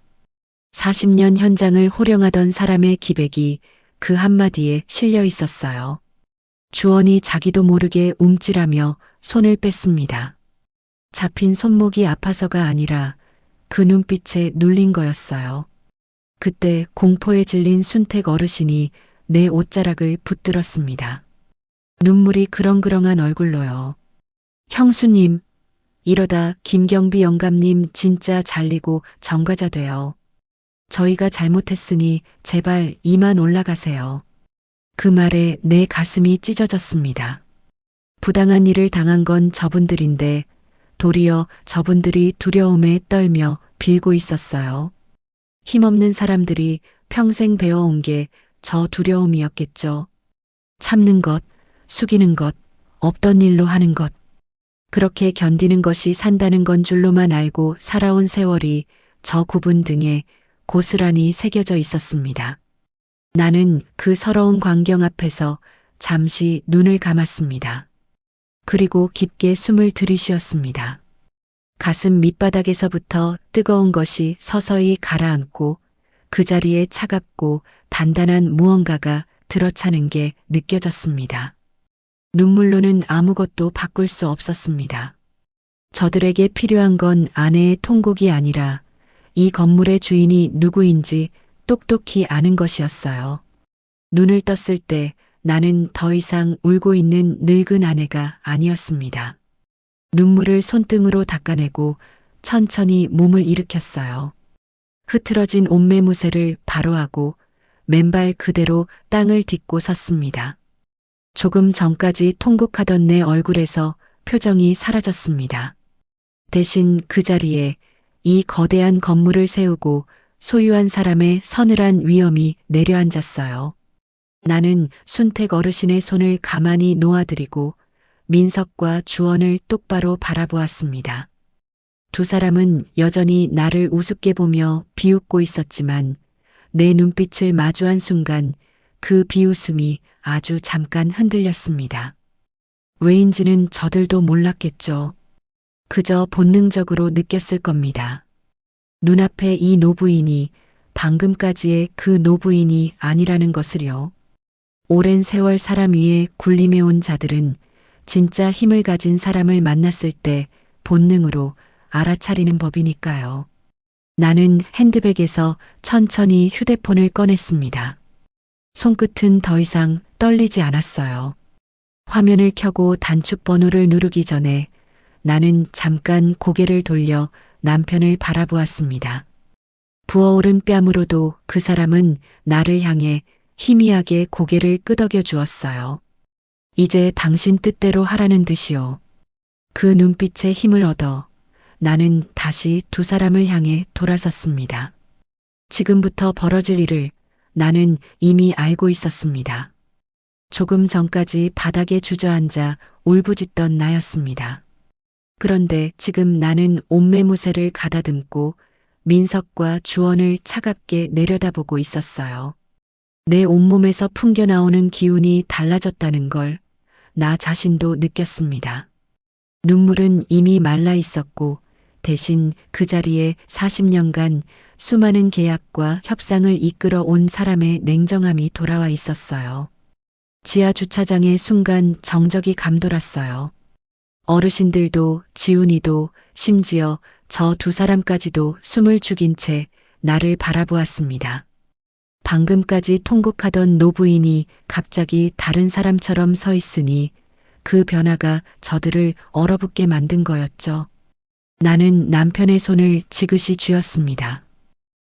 40년 현장을 호령하던 사람의 기백이 그 한마디에 실려 있었어요. 주원이 자기도 모르게 움찔하며 손을 뺐습니다. 잡힌 손목이 아파서가 아니라 그 눈빛에 눌린 거였어요. 그때 공포에 질린 순택 어르신이 내 옷자락을 붙들었습니다. 눈물이 그렁그렁한 얼굴로요. 형수님, 이러다 김경비 영감님 진짜 잘리고 정과자 돼요. 저희가 잘못했으니 제발 이만 올라가세요. 그 말에 내 가슴이 찢어졌습니다. 부당한 일을 당한 건 저분들인데 도리어 저분들이 두려움에 떨며 빌고 있었어요. 힘없는 사람들이 평생 배워온 게 저 두려움이었겠죠. 참는 것, 숙이는 것, 없던 일로 하는 것. 그렇게 견디는 것이 산다는 건 줄로만 알고 살아온 세월이 저 구분 등에 고스란히 새겨져 있었습니다. 나는 그 서러운 광경 앞에서 잠시 눈을 감았습니다. 그리고 깊게 숨을 들이쉬었습니다. 가슴 밑바닥에서부터 뜨거운 것이 서서히 가라앉고 그 자리에 차갑고 단단한 무언가가 들어차는 게 느껴졌습니다. 눈물로는 아무것도 바꿀 수 없었습니다. 저들에게 필요한 건 아내의 통곡이 아니라 이 건물의 주인이 누구인지 똑똑히 아는 것이었어요. 눈을 떴을 때 나는 더 이상 울고 있는 늙은 아내가 아니었습니다. 눈물을 손등으로 닦아내고 천천히 몸을 일으켰어요. 흐트러진 옷매무새를 바로하고 맨발 그대로 땅을 딛고 섰습니다. 조금 전까지 통곡하던 내 얼굴에서 표정이 사라졌습니다. 대신 그 자리에 이 거대한 건물을 세우고 소유한 사람의 서늘한 위엄이 내려앉았어요. 나는 순택 어르신의 손을 가만히 놓아드리고 민석과 주원을 똑바로 바라보았습니다. 두 사람은 여전히 나를 우습게 보며 비웃고 있었지만 내 눈빛을 마주한 순간 그 비웃음이 아주 잠깐 흔들렸습니다. 왜인지는 저들도 몰랐겠죠. 그저 본능적으로 느꼈을 겁니다. 눈앞에 이 노부인이 방금까지의 그 노부인이 아니라는 것을요. 오랜 세월 사람 위에 군림해온 자들은 진짜 힘을 가진 사람을 만났을 때 본능으로 알아차리는 법이니까요. 나는 핸드백에서 천천히 휴대폰을 꺼냈습니다. 손끝은 더 이상 떨리지 않았어요. 화면을 켜고 단축 번호를 누르기 전에 나는 잠깐 고개를 돌려 남편을 바라보았습니다. 부어오른 뺨으로도 그 사람은 나를 향해 희미하게 고개를 끄덕여 주었어요. 이제 당신 뜻대로 하라는 듯이요. 그 눈빛에 힘을 얻어 나는 다시 두 사람을 향해 돌아섰습니다. 지금부터 벌어질 일을 나는 이미 알고 있었습니다. 조금 전까지 바닥에 주저앉아 울부짖던 나였습니다. 그런데 지금 나는 옷매무새를 가다듬고 민석과 주원을 차갑게 내려다보고 있었어요. 내 온몸에서 풍겨나오는 기운이 달라졌다는 걸 나 자신도 느꼈습니다. 눈물은 이미 말라 있었고 대신 그 자리에 40년간 수많은 계약과 협상을 이끌어 온 사람의 냉정함이 돌아와 있었어요. 지하 주차장에 순간 정적이 감돌았어요. 어르신들도 지훈이도 심지어 저 두 사람까지도 숨을 죽인 채 나를 바라보았습니다. 방금까지 통곡하던 노부인이 갑자기 다른 사람처럼 서 있으니 그 변화가 저들을 얼어붙게 만든 거였죠. 나는 남편의 손을 지그시 쥐었습니다.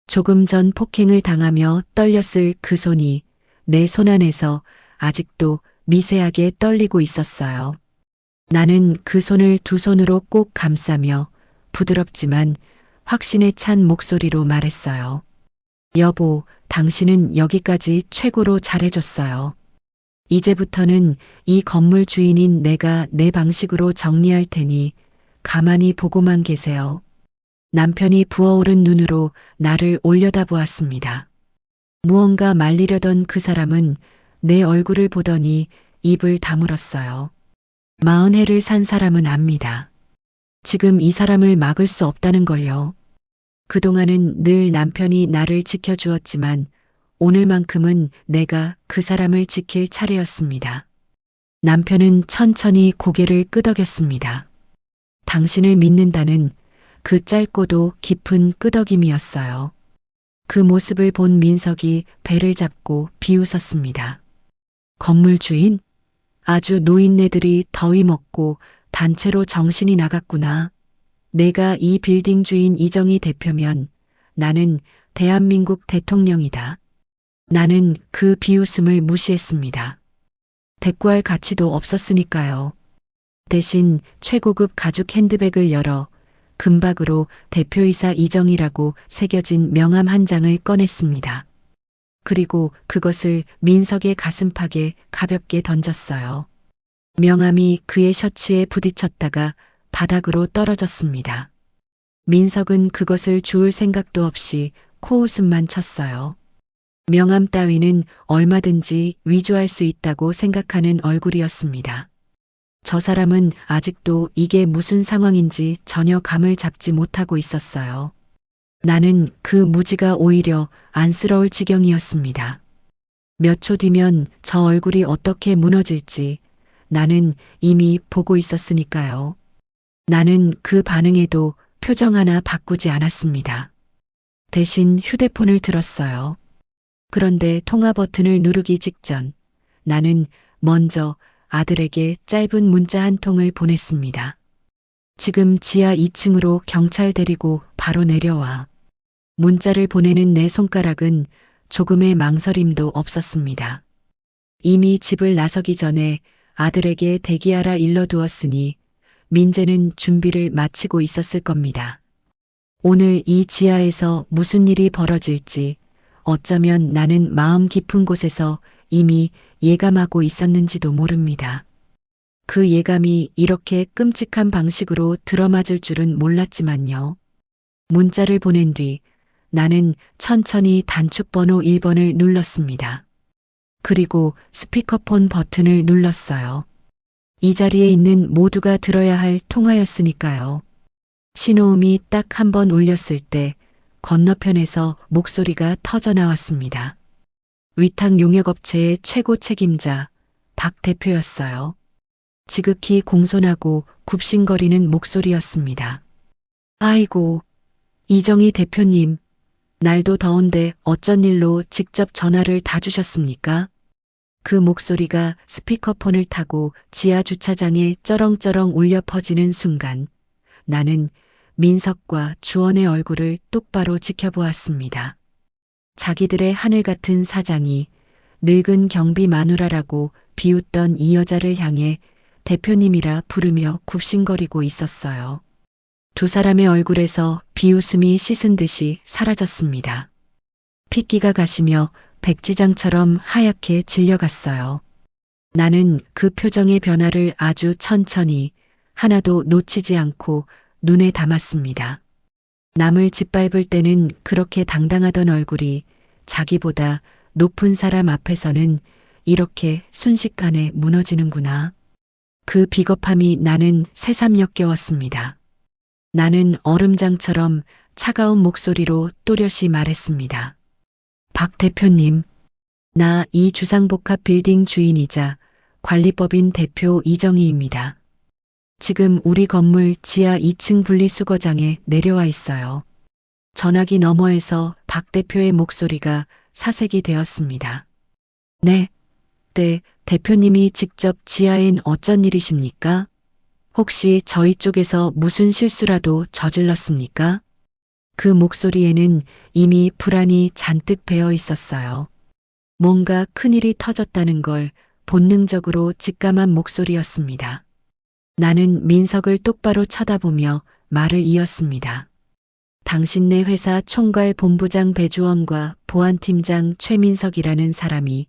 조금 전 폭행을 당하며 떨렸을 그 손이 내 손 안에서 아직도 미세하게 떨리고 있었어요. 나는 그 손을 두 손으로 꼭 감싸며 부드럽지만 확신에 찬 목소리로 말했어요. 여보, 당신은 여기까지 최고로 잘해줬어요. 이제부터는 이 건물 주인인 내가 내 방식으로 정리할 테니 가만히 보고만 계세요. 남편이 부어오른 눈으로 나를 올려다보았습니다. 무언가 말리려던 그 사람은 내 얼굴을 보더니 입을 다물었어요. 40해를 산 사람은 압니다. 지금 이 사람을 막을 수 없다는 걸요. 그동안은 늘 남편이 나를 지켜주었지만 오늘만큼은 내가 그 사람을 지킬 차례였습니다. 남편은 천천히 고개를 끄덕였습니다. 당신을 믿는다는 그 짧고도 깊은 끄덕임이었어요. 그 모습을 본 민석이 배를 잡고 비웃었습니다. 건물 주인? 아주 노인네들이 더위 먹고 단체로 정신이 나갔구나. 내가 이 빌딩 주인 이정희 대표면 나는 대한민국 대통령이다. 나는 그 비웃음을 무시했습니다. 대꾸할 가치도 없었으니까요. 대신 최고급 가죽 핸드백을 열어 금박으로 대표이사 이정희라고 새겨진 명함 한 장을 꺼냈습니다. 그리고 그것을 민석의 가슴팍에 가볍게 던졌어요. 명함이 그의 셔츠에 부딪혔다가 바닥으로 떨어졌습니다. 민석은 그것을 주울 생각도 없이 코웃음만 쳤어요. 명함 따위는 얼마든지 위조할 수 있다고 생각하는 얼굴이었습니다. 저 사람은 아직도 이게 무슨 상황인지 전혀 감을 잡지 못하고 있었어요. 나는 그 무지가 오히려 안쓰러울 지경이었습니다. 몇 초 뒤면 저 얼굴이 어떻게 무너질지 나는 이미 보고 있었으니까요. 나는 그 반응에도 표정 하나 바꾸지 않았습니다. 대신 휴대폰을 들었어요. 그런데 통화 버튼을 누르기 직전 나는 먼저 아들에게 짧은 문자 한 통을 보냈습니다. 지금 지하 2층으로 경찰 데리고 바로 내려와. 문자를 보내는 내 손가락은 조금의 망설임도 없었습니다. 이미 집을 나서기 전에 아들에게 대기하라 일러두었으니 민재는 준비를 마치고 있었을 겁니다. 오늘 이 지하에서 무슨 일이 벌어질지 어쩌면 나는 마음 깊은 곳에서 이미 예감하고 있었는지도 모릅니다. 그 예감이 이렇게 끔찍한 방식으로 들어맞을 줄은 몰랐지만요. 문자를 보낸 뒤 나는 천천히 단축번호 1번을 눌렀습니다. 그리고 스피커폰 버튼을 눌렀어요. 이 자리에 있는 모두가 들어야 할 통화였으니까요. 신호음이 딱 한 번 울렸을 때 건너편에서 목소리가 터져 나왔습니다. 위탁 용역업체의 최고 책임자 박 대표였어요. 지극히 공손하고 굽신거리는 목소리였습니다. 아이고, 이정희 대표님, 날도 더운데 어쩐 일로 직접 전화를 다 주셨습니까? 그 목소리가 스피커폰을 타고 지하 주차장에 쩌렁쩌렁 울려 퍼지는 순간 나는 민석과 주원의 얼굴을 똑바로 지켜보았습니다. 자기들의 하늘 같은 사장이 늙은 경비 마누라라고 비웃던 이 여자를 향해 대표님이라 부르며 굽신거리고 있었어요. 두 사람의 얼굴에서 비웃음이 씻은 듯이 사라졌습니다. 핏기가 가시며 백지장처럼 하얗게 질려갔어요. 나는 그 표정의 변화를 아주 천천히 하나도 놓치지 않고 눈에 담았습니다. 남을 짓밟을 때는 그렇게 당당하던 얼굴이 자기보다 높은 사람 앞에서는 이렇게 순식간에 무너지는구나. 그 비겁함이 나는 새삼 역겨웠습니다. 나는 얼음장처럼 차가운 목소리로 또렷이 말했습니다. 박 대표님, 나 이 주상복합 빌딩 주인이자 관리법인 대표 이정희입니다. 지금 우리 건물 지하 2층 분리수거장에 내려와 있어요. 전화기 너머에서 박 대표의 목소리가 사색이 되었습니다. 네, 대표님이 직접 지하엔 어쩐 일이십니까? 혹시 저희 쪽에서 무슨 실수라도 저질렀습니까? 그 목소리에는 이미 불안이 잔뜩 배어 있었어요. 뭔가 큰일이 터졌다는 걸 본능적으로 직감한 목소리였습니다. 나는 민석을 똑바로 쳐다보며 말을 이었습니다. 당신네 회사 총괄 본부장 배주원과 보안팀장 최민석이라는 사람이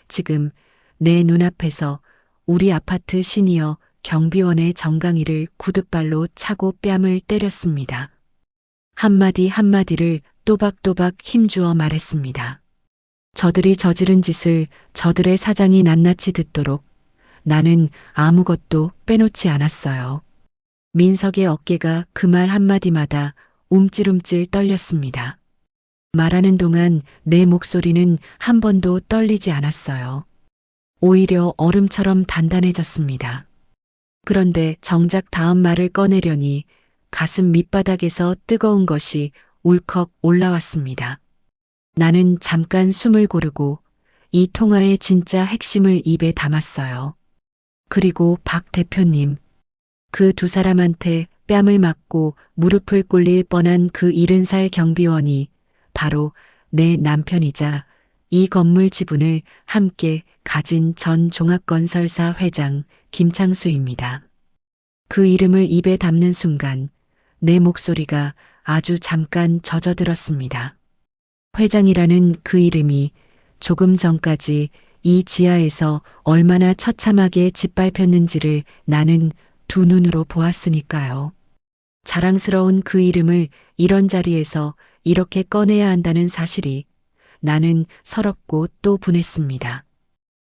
지금 내 눈앞에서 우리 아파트 시니어 경비원의 정강이를 구둣발로 차고 뺨을 때렸습니다. 한마디 한마디를 또박또박 힘주어 말했습니다. 저들이 저지른 짓을 저들의 사장이 낱낱이 듣도록 나는 아무것도 빼놓지 않았어요. 민석의 어깨가 그 말 한마디마다 움찔움찔 떨렸습니다. 말하는 동안 내 목소리는 한 번도 떨리지 않았어요. 오히려 얼음처럼 단단해졌습니다. 그런데 정작 다음 말을 꺼내려니 가슴 밑바닥에서 뜨거운 것이 울컥 올라왔습니다. 나는 잠깐 숨을 고르고 이 통화의 진짜 핵심을 입에 담았어요. 그리고 박 대표님, 그 두 사람한테 뺨을 맞고 무릎을 꿇릴 뻔한 그 70살 경비원이 바로 내 남편이자 이 건물 지분을 함께 가진 전 종합건설사 회장 김창수입니다. 그 이름을 입에 담는 순간 내 목소리가 아주 잠깐 젖어들었습니다. 회장이라는 그 이름이 조금 전까지 이 지하에서 얼마나 처참하게 짓밟혔는지를 나는 두 눈으로 보았으니까요. 자랑스러운 그 이름을 이런 자리에서 이렇게 꺼내야 한다는 사실이 나는 서럽고 또 분했습니다.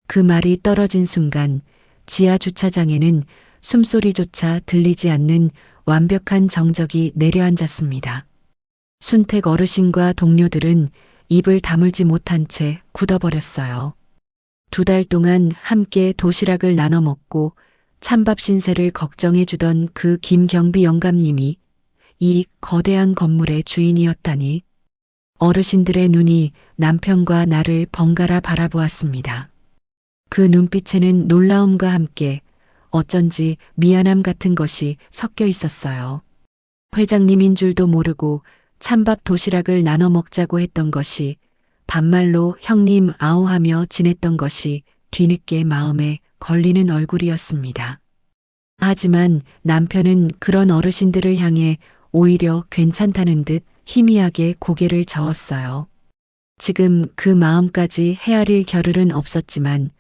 그 말이 떨어진 순간 지하 주차장에는 숨소리조차 들리지 않는 완벽한 정적이 내려앉았습니다. 순택 어르신과 동료들은 입을 다물지 못한 채 굳어버렸어요. 2달 동안 함께 도시락을 나눠 먹고 찬밥 신세를 걱정해주던 그 김경비 영감님이 이 거대한 건물의 주인이었다니. 어르신들의 눈이 남편과 나를 번갈아 바라보았습니다. 그 눈빛에는 놀라움과 함께 어쩐지 미안함 같은 것이 섞여 있었어요. 회장님인 줄도 모르고 찬밥 도시락을 나눠 먹자고 했던 것이 반말로 형님 아우하며 지냈던 것이 뒤늦게 마음에 걸리는 얼굴이었습니다. 하지만 남편은 그런 어르신들을 향해 오히려 괜찮다는 듯 희미하게 고개를 저었어요. 지금 그 마음까지 헤아릴 겨를은 없었지만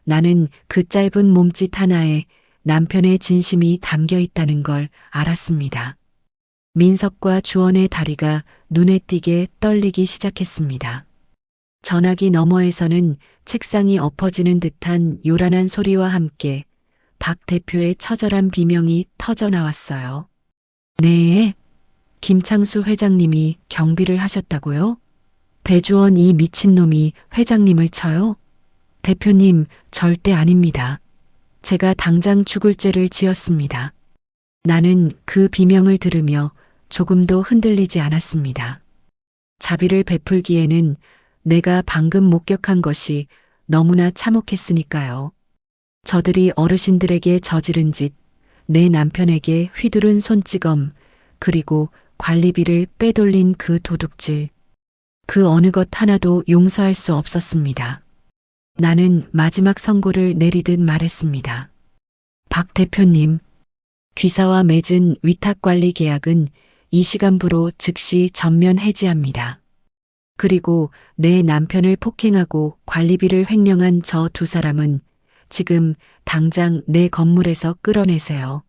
나는 그 짧은 몸짓 하나에 남편의 진심이 담겨 있다는 걸 알았습니다. 민석과 주원의 다리가 눈에 띄게 떨리기 시작했습니다. 전화기 너머에서는 책상이 엎어지는 듯한 요란한 소리와 함께 박 대표의 처절한 비명이 터져 나왔어요. 네, 김창수 회장님이 경비를 하셨다고요? 배주원 이 미친놈이 회장님을 쳐요? 대표님, 절대 아닙니다. 제가 당장 죽을 죄를 지었습니다. 나는 그 비명을 들으며 조금도 흔들리지 않았습니다. 자비를 베풀기에는 내가 방금 목격한 것이 너무나 참혹했으니까요. 저들이 어르신들에게 저지른 짓, 내 남편에게 휘두른 손찌검, 그리고 관리비를 빼돌린 그 도둑질. 그 어느 것 하나도 용서할 수 없었습니다. 나는 마지막 선고를 내리듯 말했습니다. 박 대표님, 귀사와 맺은 위탁관리 계약은 이 시간부로 즉시 전면 해지합니다. 그리고 내 남편을 폭행하고 관리비를 횡령한 저 두 사람은 지금 당장 내 건물에서 끌어내세요.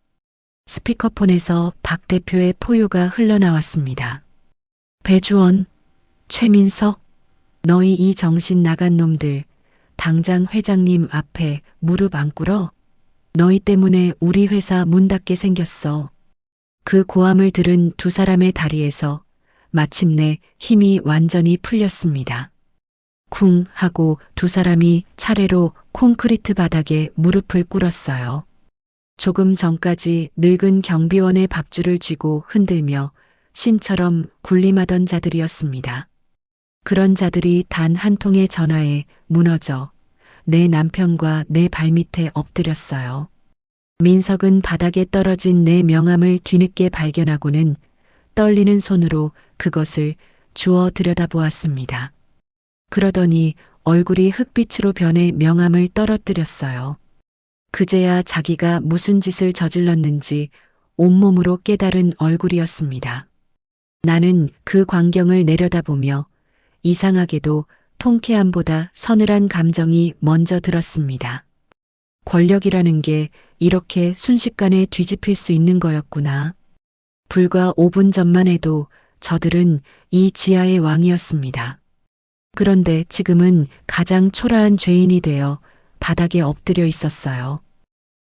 스피커폰에서 박 대표의 포효가 흘러나왔습니다. 배주원, 최민석, 너희 이 정신 나간 놈들 당장 회장님 앞에 무릎 안 꿇어? 너희 때문에 우리 회사 문 닫게 생겼어. 그 고함을 들은 두 사람의 다리에서 마침내 힘이 완전히 풀렸습니다. 쿵 하고 두 사람이 차례로 콘크리트 바닥에 무릎을 꿇었어요. 조금 전까지 늙은 경비원의 밥줄을 쥐고 흔들며 신처럼 군림하던 자들이었습니다. 그런 자들이 단 한 통의 전화에 무너져 내 남편과 내 발밑에 엎드렸어요. 민석은 바닥에 떨어진 내 명함을 뒤늦게 발견하고는 떨리는 손으로 그것을 주워 들여다보았습니다. 그러더니 얼굴이 흙빛으로 변해 명함을 떨어뜨렸어요. 그제야 자기가 무슨 짓을 저질렀는지 온몸으로 깨달은 얼굴이었습니다. 나는 그 광경을 내려다보며 이상하게도 통쾌함보다 서늘한 감정이 먼저 들었습니다. 권력이라는 게 이렇게 순식간에 뒤집힐 수 있는 거였구나. 불과 5분 전만 해도 저들은 이 지하의 왕이었습니다. 그런데 지금은 가장 초라한 죄인이 되어 바닥에 엎드려 있었어요.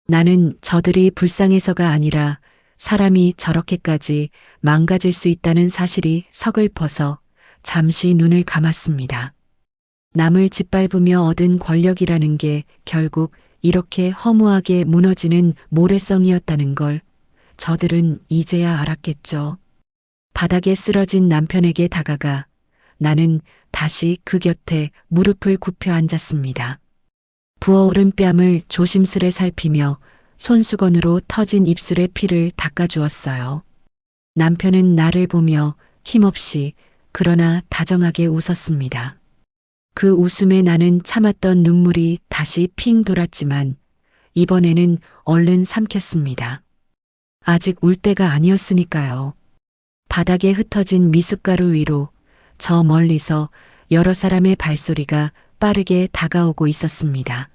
나는 저들이 불쌍해서가 아니라 사람이 저렇게까지 망가질 수 있다는 사실이 서글퍼서 잠시 눈을 감았습니다. 남을 짓밟으며 얻은 권력이라는 게 결국 이렇게 허무하게 무너지는 모래성이었다는 걸 저들은 이제야 알았겠죠. 바닥에 쓰러진 남편에게 다가가 나는 다시 그 곁에 무릎을 굽혀 앉았습니다. 부어오른 뺨을 조심스레 살피며 손수건으로 터진 입술의 피를 닦아주었어요. 남편은 나를 보며 힘없이 그러나 다정하게 웃었습니다. 그 웃음에 나는 참았던 눈물이 다시 핑 돌았지만 이번에는 얼른 삼켰습니다. 아직 울 때가 아니었으니까요. 바닥에 흩어진 미숫가루 위로 저 멀리서 여러 사람의 발소리가 빠르게 다가오고 있었습니다.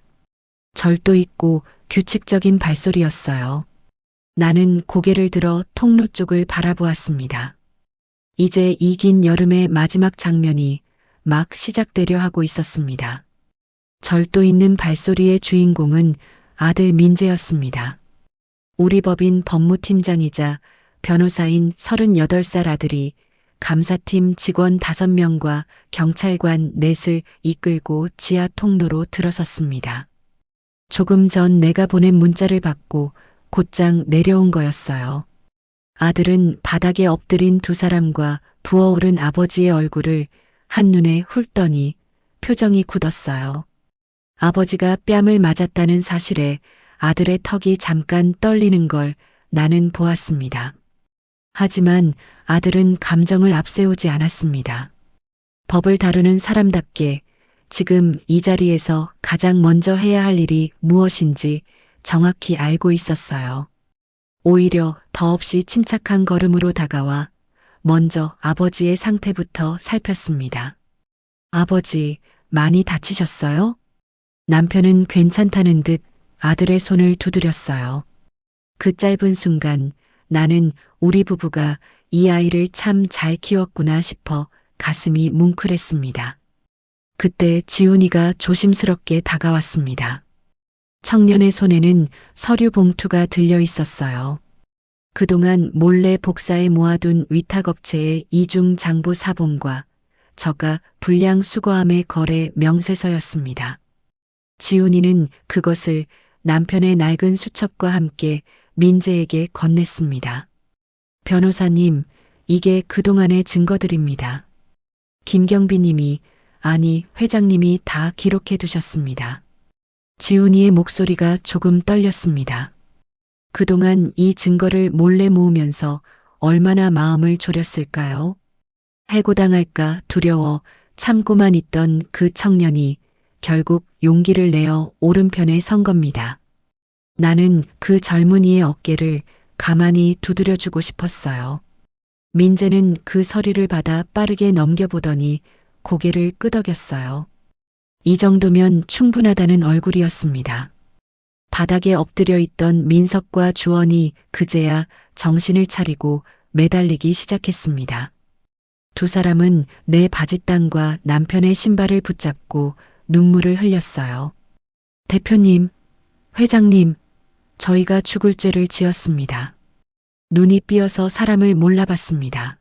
절도 있고 규칙적인 발소리였어요. 나는 고개를 들어 통로 쪽을 바라보았습니다. 이제 이 긴 여름의 마지막 장면이 막 시작되려 하고 있었습니다. 절도 있는 발소리의 주인공은 아들 민재였습니다. 우리 법인 법무팀장이자 변호사인 38살 아들이 감사팀 직원 5명과 경찰관 넷을 이끌고 지하 통로로 들어섰습니다. 조금 전 내가 보낸 문자를 받고 곧장 내려온 거였어요. 아들은 바닥에 엎드린 두 사람과 부어오른 아버지의 얼굴을 한눈에 훑더니 표정이 굳었어요. 아버지가 뺨을 맞았다는 사실에 아들의 턱이 잠깐 떨리는 걸 나는 보았습니다. 하지만 아들은 감정을 앞세우지 않았습니다. 법을 다루는 사람답게 지금 이 자리에서 가장 먼저 해야 할 일이 무엇인지 정확히 알고 있었어요. 오히려 더없이 침착한 걸음으로 다가와 먼저 아버지의 상태부터 살폈습니다. 아버지, 많이 다치셨어요? 남편은 괜찮다는 듯 아들의 손을 두드렸어요. 그 짧은 순간 나는 우리 부부가 이 아이를 참 잘 키웠구나 싶어 가슴이 뭉클했습니다. 그때 지훈이가 조심스럽게 다가왔습니다. 청년의 손에는 서류 봉투가 들려 있었어요. 그동안 몰래 복사해 모아둔 위탁업체의 이중 장부 사본과 저가 불량 수거함의 거래 명세서였습니다. 지훈이는 그것을 남편의 낡은 수첩과 함께 민재에게 건넸습니다. 변호사님, 이게 그동안의 증거들입니다. 김경비님이, 아니 회장님이 다 기록해 두셨습니다. 지훈이의 목소리가 조금 떨렸습니다. 그동안 이 증거를 몰래 모으면서 얼마나 마음을 졸였을까요? 해고당할까 두려워 참고만 있던 그 청년이 결국 용기를 내어 오른편에 선 겁니다. 나는 그 젊은이의 어깨를 가만히 두드려주고 싶었어요. 민재는 그 서류를 받아 빠르게 넘겨보더니 고개를 끄덕였어요. 이 정도면 충분하다는 얼굴이었습니다. 바닥에 엎드려 있던 민석과 주원이 그제야 정신을 차리고 매달리기 시작했습니다. 두 사람은 내 바짓단과 남편의 신발을 붙잡고 눈물을 흘렸어요. 대표님, 회장님, 저희가 죽을 죄를 지었습니다. 눈이 삐어서 사람을 몰라봤습니다.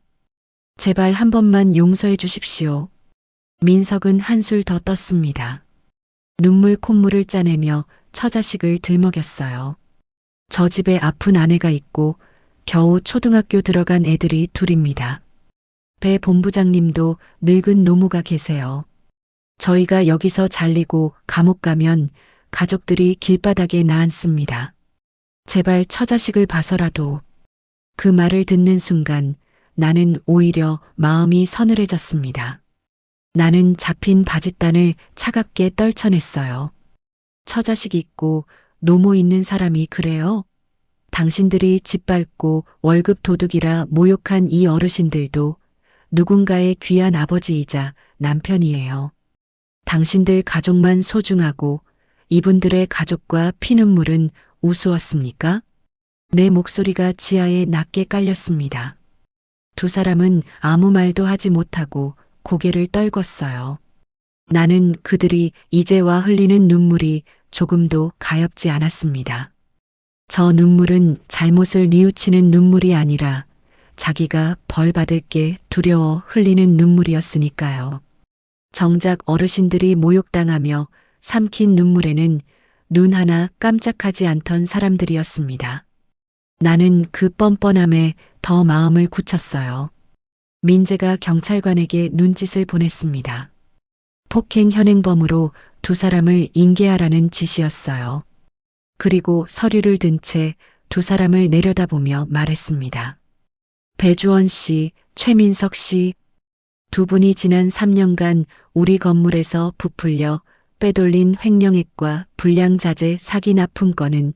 제발 한 번만 용서해 주십시오. 민석은 한술 더 떴습니다. 눈물 콧물을 짜내며 처자식을 들먹였어요. 저 집에 아픈 아내가 있고 겨우 초등학교 들어간 애들이 둘입니다. 배 본부장님도 늙은 노모가 계세요. 저희가 여기서 잘리고 감옥 가면 가족들이 길바닥에 나앉습니다. 제발 처자식을 봐서라도. 그 말을 듣는 순간 나는 오히려 마음이 서늘해졌습니다. 나는 잡힌 바짓단을 차갑게 떨쳐냈어요. 처자식 있고 노모 있는 사람이 그래요? 당신들이 짓밟고 월급 도둑이라 모욕한 이 어르신들도 누군가의 귀한 아버지이자 남편이에요. 당신들 가족만 소중하고 이분들의 가족과 피눈물은 우스웠습니까? 내 목소리가 지하에 낮게 깔렸습니다. 두 사람은 아무 말도 하지 못하고 고개를 떨궜어요. 나는 그들이 이제와 흘리는 눈물이 조금도 가엾지 않았습니다. 저 눈물은 잘못을 뉘우치는 눈물이 아니라 자기가 벌 받을 게 두려워 흘리는 눈물이었으니까요. 정작 어르신들이 모욕당하며 삼킨 눈물에는 눈 하나 깜짝하지 않던 사람들이었습니다. 나는 그 뻔뻔함에 더 마음을 굳혔어요. 민재가 경찰관에게 눈짓을 보냈습니다. 폭행 현행범으로 두 사람을 인계하라는 지시였어요. 그리고 서류를 든 채 두 사람을 내려다보며 말했습니다. 배주원 씨, 최민석 씨, 두 분이 지난 3년간 우리 건물에서 부풀려 빼돌린 횡령액과 불량자재 사기 납품 건은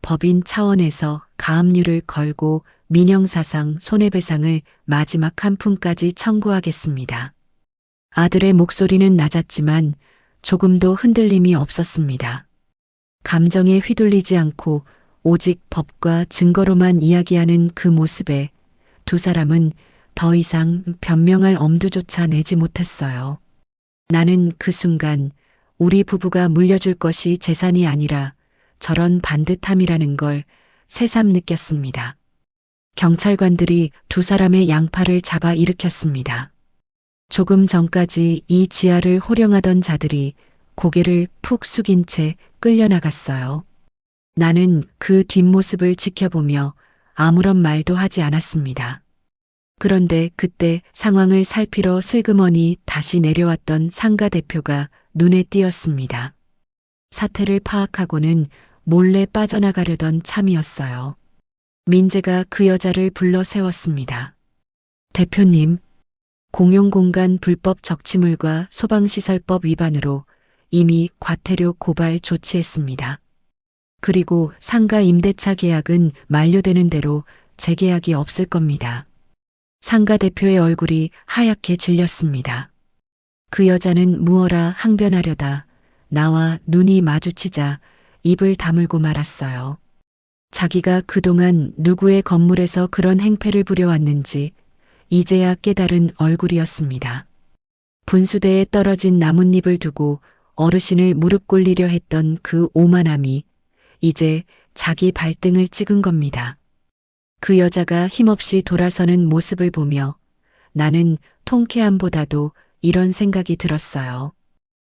법인 차원에서 가압류를 걸고 민형사상 손해배상을 마지막 한 푼까지 청구하겠습니다. 아들의 목소리는 낮았지만 조금도 흔들림이 없었습니다. 감정에 휘둘리지 않고 오직 법과 증거로만 이야기하는 그 모습에 두 사람은 더 이상 변명할 엄두조차 내지 못했어요. 나는 그 순간 우리 부부가 물려줄 것이 재산이 아니라 저런 반듯함이라는 걸 새삼 느꼈습니다. 경찰관들이 두 사람의 양팔을 잡아 일으켰습니다. 조금 전까지 이 지하를 호령하던 자들이 고개를 푹 숙인 채 끌려나갔어요. 나는 그 뒷모습을 지켜보며 아무런 말도 하지 않았습니다. 그런데 그때 상황을 살피러 슬그머니 다시 내려왔던 상가 대표가 눈에 띄었습니다. 사태를 파악하고는 몰래 빠져나가려던 참이었어요. 민재가 그 여자를 불러 세웠습니다. 대표님, 공용공간 불법 적치물과 소방시설법 위반으로 이미 과태료 고발 조치했습니다. 그리고 상가 임대차 계약은 만료되는 대로 재계약이 없을 겁니다. 상가 대표의 얼굴이 하얗게 질렸습니다. 그 여자는 무어라 항변하려다 나와 눈이 마주치자 입을 다물고 말았어요. 자기가 그동안 누구의 건물에서 그런 행패를 부려왔는지 이제야 깨달은 얼굴이었습니다. 분수대에 떨어진 나뭇잎을 두고 어르신을 무릎 꿇리려 했던 그 오만함이 이제 자기 발등을 찍은 겁니다. 그 여자가 힘없이 돌아서는 모습을 보며 나는 통쾌함보다도 이런 생각이 들었어요.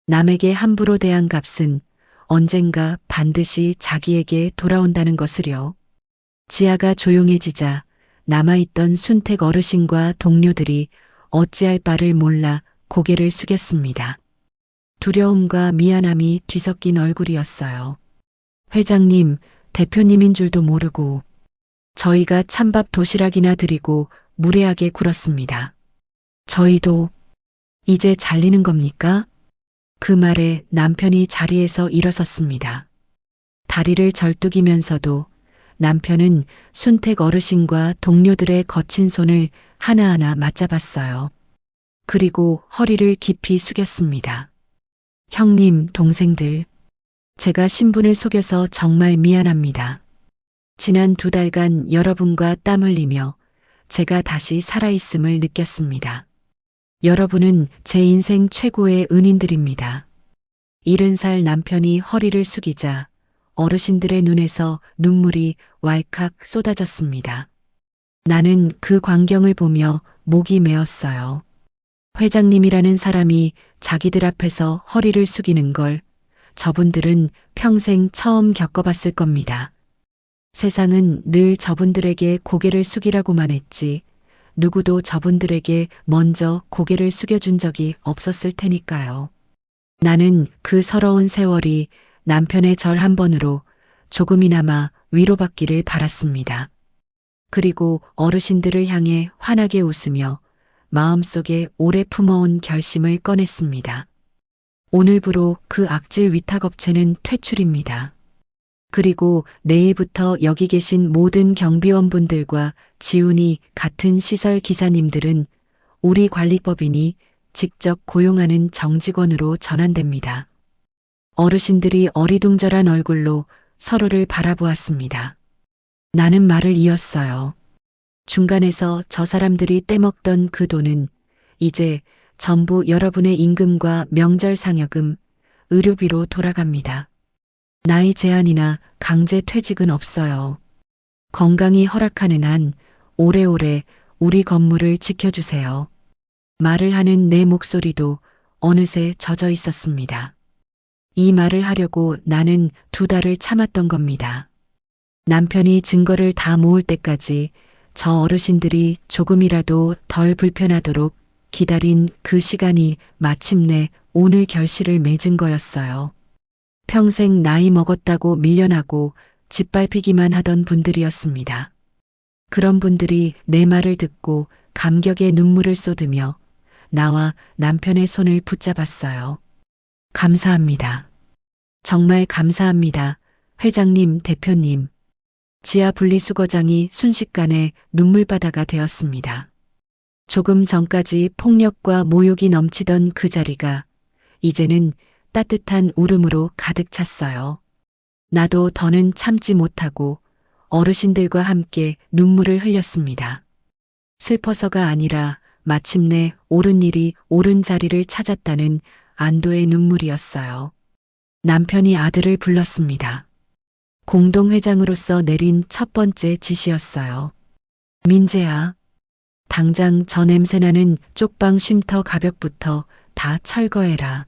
남에게 함부로 대한 값은 언젠가 반드시 자기에게 돌아온다는 것을요. 지하가 조용해지자 남아있던 순택 어르신과 동료들이 어찌할 바를 몰라 고개를 숙였습니다. 두려움과 미안함이 뒤섞인 얼굴이었어요. 회장님, 대표님인 줄도 모르고 저희가 찬밥 도시락이나 드리고 무례하게 굴었습니다. 저희도 이제 잘리는 겁니까? 그 말에 남편이 자리에서 일어섰습니다. 다리를 절뚝이면서도 남편은 순택 어르신과 동료들의 거친 손을 하나하나 맞잡았어요. 그리고 허리를 깊이 숙였습니다. 형님, 동생들, 제가 신분을 속여서 정말 미안합니다. 지난 2달간 여러분과 땀 흘리며 제가 다시 살아있음을 느꼈습니다. 여러분은 제 인생 최고의 은인들입니다. 70살 남편이 허리를 숙이자 어르신들의 눈에서 눈물이 왈칵 쏟아졌습니다. 나는 그 광경을 보며 목이 메었어요. 회장님이라는 사람이 자기들 앞에서 허리를 숙이는 걸 저분들은 평생 처음 겪어봤을 겁니다. 세상은 늘 저분들에게 고개를 숙이라고만 했지 누구도 저분들에게 먼저 고개를 숙여준 적이 없었을 테니까요. 나는 그 서러운 세월이 남편의 절 한 번으로 조금이나마 위로받기를 바랐습니다. 그리고 어르신들을 향해 환하게 웃으며 마음속에 오래 품어온 결심을 꺼냈습니다. 오늘부로 그 악질 위탁업체는 퇴출입니다. 그리고 내일부터 여기 계신 모든 경비원분들과 지훈이 같은 시설 기사님들은 우리 관리법인이 직접 고용하는 정직원으로 전환됩니다. 어르신들이 어리둥절한 얼굴로 서로를 바라보았습니다. 나는 말을 이었어요. 중간에서 저 사람들이 떼먹던 그 돈은 이제 전부 여러분의 임금과 명절 상여금, 의료비로 돌아갑니다. 나이 제한이나 강제 퇴직은 없어요. 건강이 허락하는 한 오래오래 우리 건물을 지켜주세요. 말을 하는 내 목소리도 어느새 젖어 있었습니다. 이 말을 하려고 나는 2달을 참았던 겁니다. 남편이 증거를 다 모을 때까지 저 어르신들이 조금이라도 덜 불편하도록 기다린 그 시간이 마침내 오늘 결실을 맺은 거였어요. 평생 나이 먹었다고 밀려나고 짓밟히기만 하던 분들이었습니다. 그런 분들이 내 말을 듣고 감격의 눈물을 쏟으며 나와 남편의 손을 붙잡았어요. 감사합니다. 정말 감사합니다. 회장님, 대표님. 지하 분리수거장이 순식간에 눈물바다가 되었습니다. 조금 전까지 폭력과 모욕이 넘치던 그 자리가 이제는 따뜻한 울음으로 가득 찼어요. 나도 더는 참지 못하고 어르신들과 함께 눈물을 흘렸습니다. 슬퍼서가 아니라 마침내 옳은 일이 옳은 자리를 찾았다는 안도의 눈물이었어요. 남편이 아들을 불렀습니다. 공동회장으로서 내린 첫 번째 지시였어요. 민재야, 당장 저 냄새나는 쪽방 쉼터 가벽부터 다 철거해라.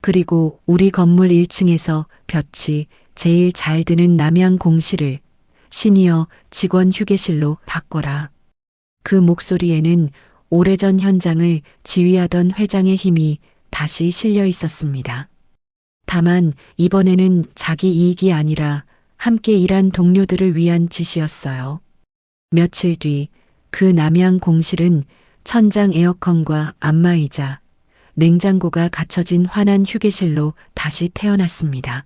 그리고 우리 건물 1층에서 볕이 제일 잘 드는 남양 공실을 시니어 직원 휴게실로 바꿔라. 그 목소리에는 오래전 현장을 지휘하던 회장의 힘이 다시 실려 있었습니다. 다만 이번에는 자기 이익이 아니라 함께 일한 동료들을 위한 지시였어요. 며칠 뒤 그 남양 공실은 천장 에어컨과 안마의자, 냉장고가 갖춰진 환한 휴게실로 다시 태어났습니다.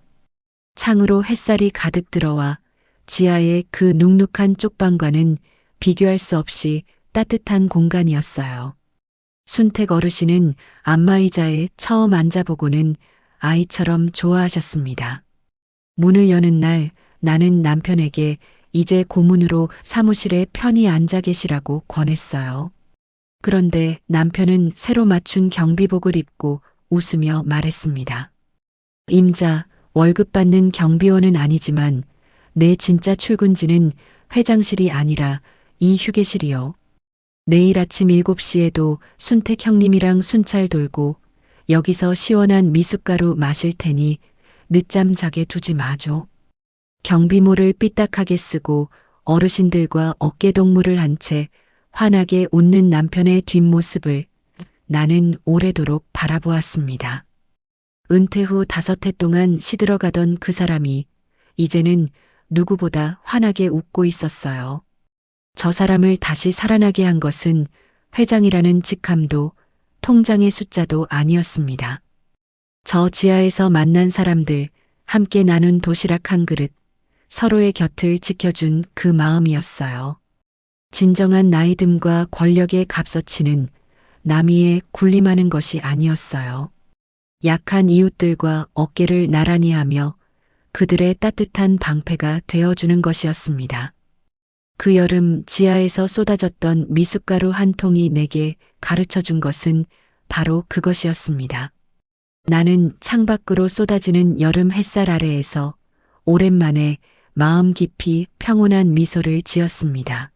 창으로 햇살이 가득 들어와 지하의 그 눅눅한 쪽방과는 비교할 수 없이 따뜻한 공간이었어요. 순택 어르신은 안마의자에 처음 앉아보고는 아이처럼 좋아하셨습니다. 문을 여는 날 나는 남편에게 이제 고문으로 사무실에 편히 앉아 계시라고 권했어요. 그런데 남편은 새로 맞춘 경비복을 입고 웃으며 말했습니다. 임자, 월급 받는 경비원은 아니지만 내 진짜 출근지는 회장실이 아니라 이 휴게실이요. 내일 아침 7시에도 순택 형님이랑 순찰 돌고 여기서 시원한 미숫가루 마실 테니 늦잠 자게 두지 마죠. 경비모를 삐딱하게 쓰고 어르신들과 어깨동무를 한 채 환하게 웃는 남편의 뒷모습을 나는 오래도록 바라보았습니다. 은퇴 후 5해 동안 시들어가던 그 사람이 이제는 누구보다 환하게 웃고 있었어요. 저 사람을 다시 살아나게 한 것은 회장이라는 직함도 통장의 숫자도 아니었습니다. 저 지하에서 만난 사람들, 함께 나눈 도시락 한 그릇, 서로의 곁을 지켜준 그 마음이었어요. 진정한 나이듦과 권력의 값어치는 남위에 군림하는 것이 아니었어요. 약한 이웃들과 어깨를 나란히 하며 그들의 따뜻한 방패가 되어주는 것이었습니다. 그 여름 지하에서 쏟아졌던 미숫가루 한 통이 내게 가르쳐 준 것은 바로 그것이었습니다. 나는 창밖으로 쏟아지는 여름 햇살 아래에서 오랜만에 마음 깊이 평온한 미소를 지었습니다.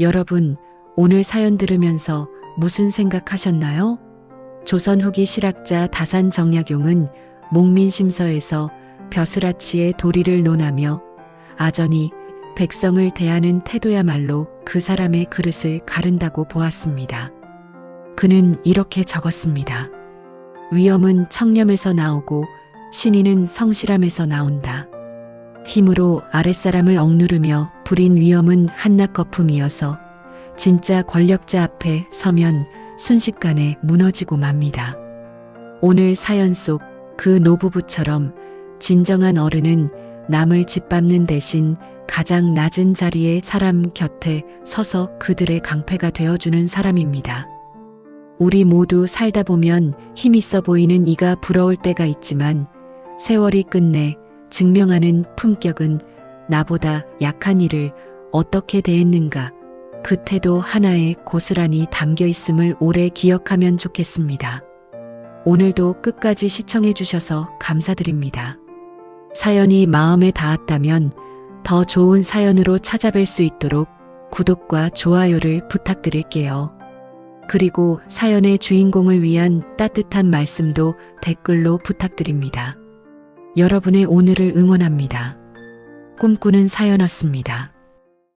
여러분, 오늘 사연 들으면서 무슨 생각하셨나요? 조선 후기 실학자 다산 정약용은 목민심서에서 벼슬아치의 도리를 논하며 아전이 백성을 대하는 태도야말로 그 사람의 그릇을 가른다고 보았습니다. 그는 이렇게 적었습니다. 위엄은 청렴에서 나오고 신의는 성실함에서 나온다. 힘으로 아랫사람을 억누르며 부린 위엄은 한낱 거품이어서 진짜 권력자 앞에 서면 순식간에 무너지고 맙니다. 오늘 사연 속 그 노부부처럼 진정한 어른은 남을 짓밟는 대신 가장 낮은 자리의 사람 곁에 서서 그들의 강패가 되어주는 사람입니다. 우리 모두 살다 보면 힘있어 보이는 이가 부러울 때가 있지만 세월이 끝내 증명하는 품격은 나보다 약한 이를 어떻게 대했는가 그 태도 하나에 고스란히 담겨 있음을 오래 기억하면 좋겠습니다. 오늘도 끝까지 시청해 주셔서 감사드립니다. 사연이 마음에 닿았다면 더 좋은 사연으로 찾아뵐 수 있도록 구독과 좋아요를 부탁드릴게요. 그리고 사연의 주인공을 위한 따뜻한 말씀도 댓글로 부탁드립니다. 여러분의 오늘을 응원합니다. 꿈꾸는 사연이었습니다.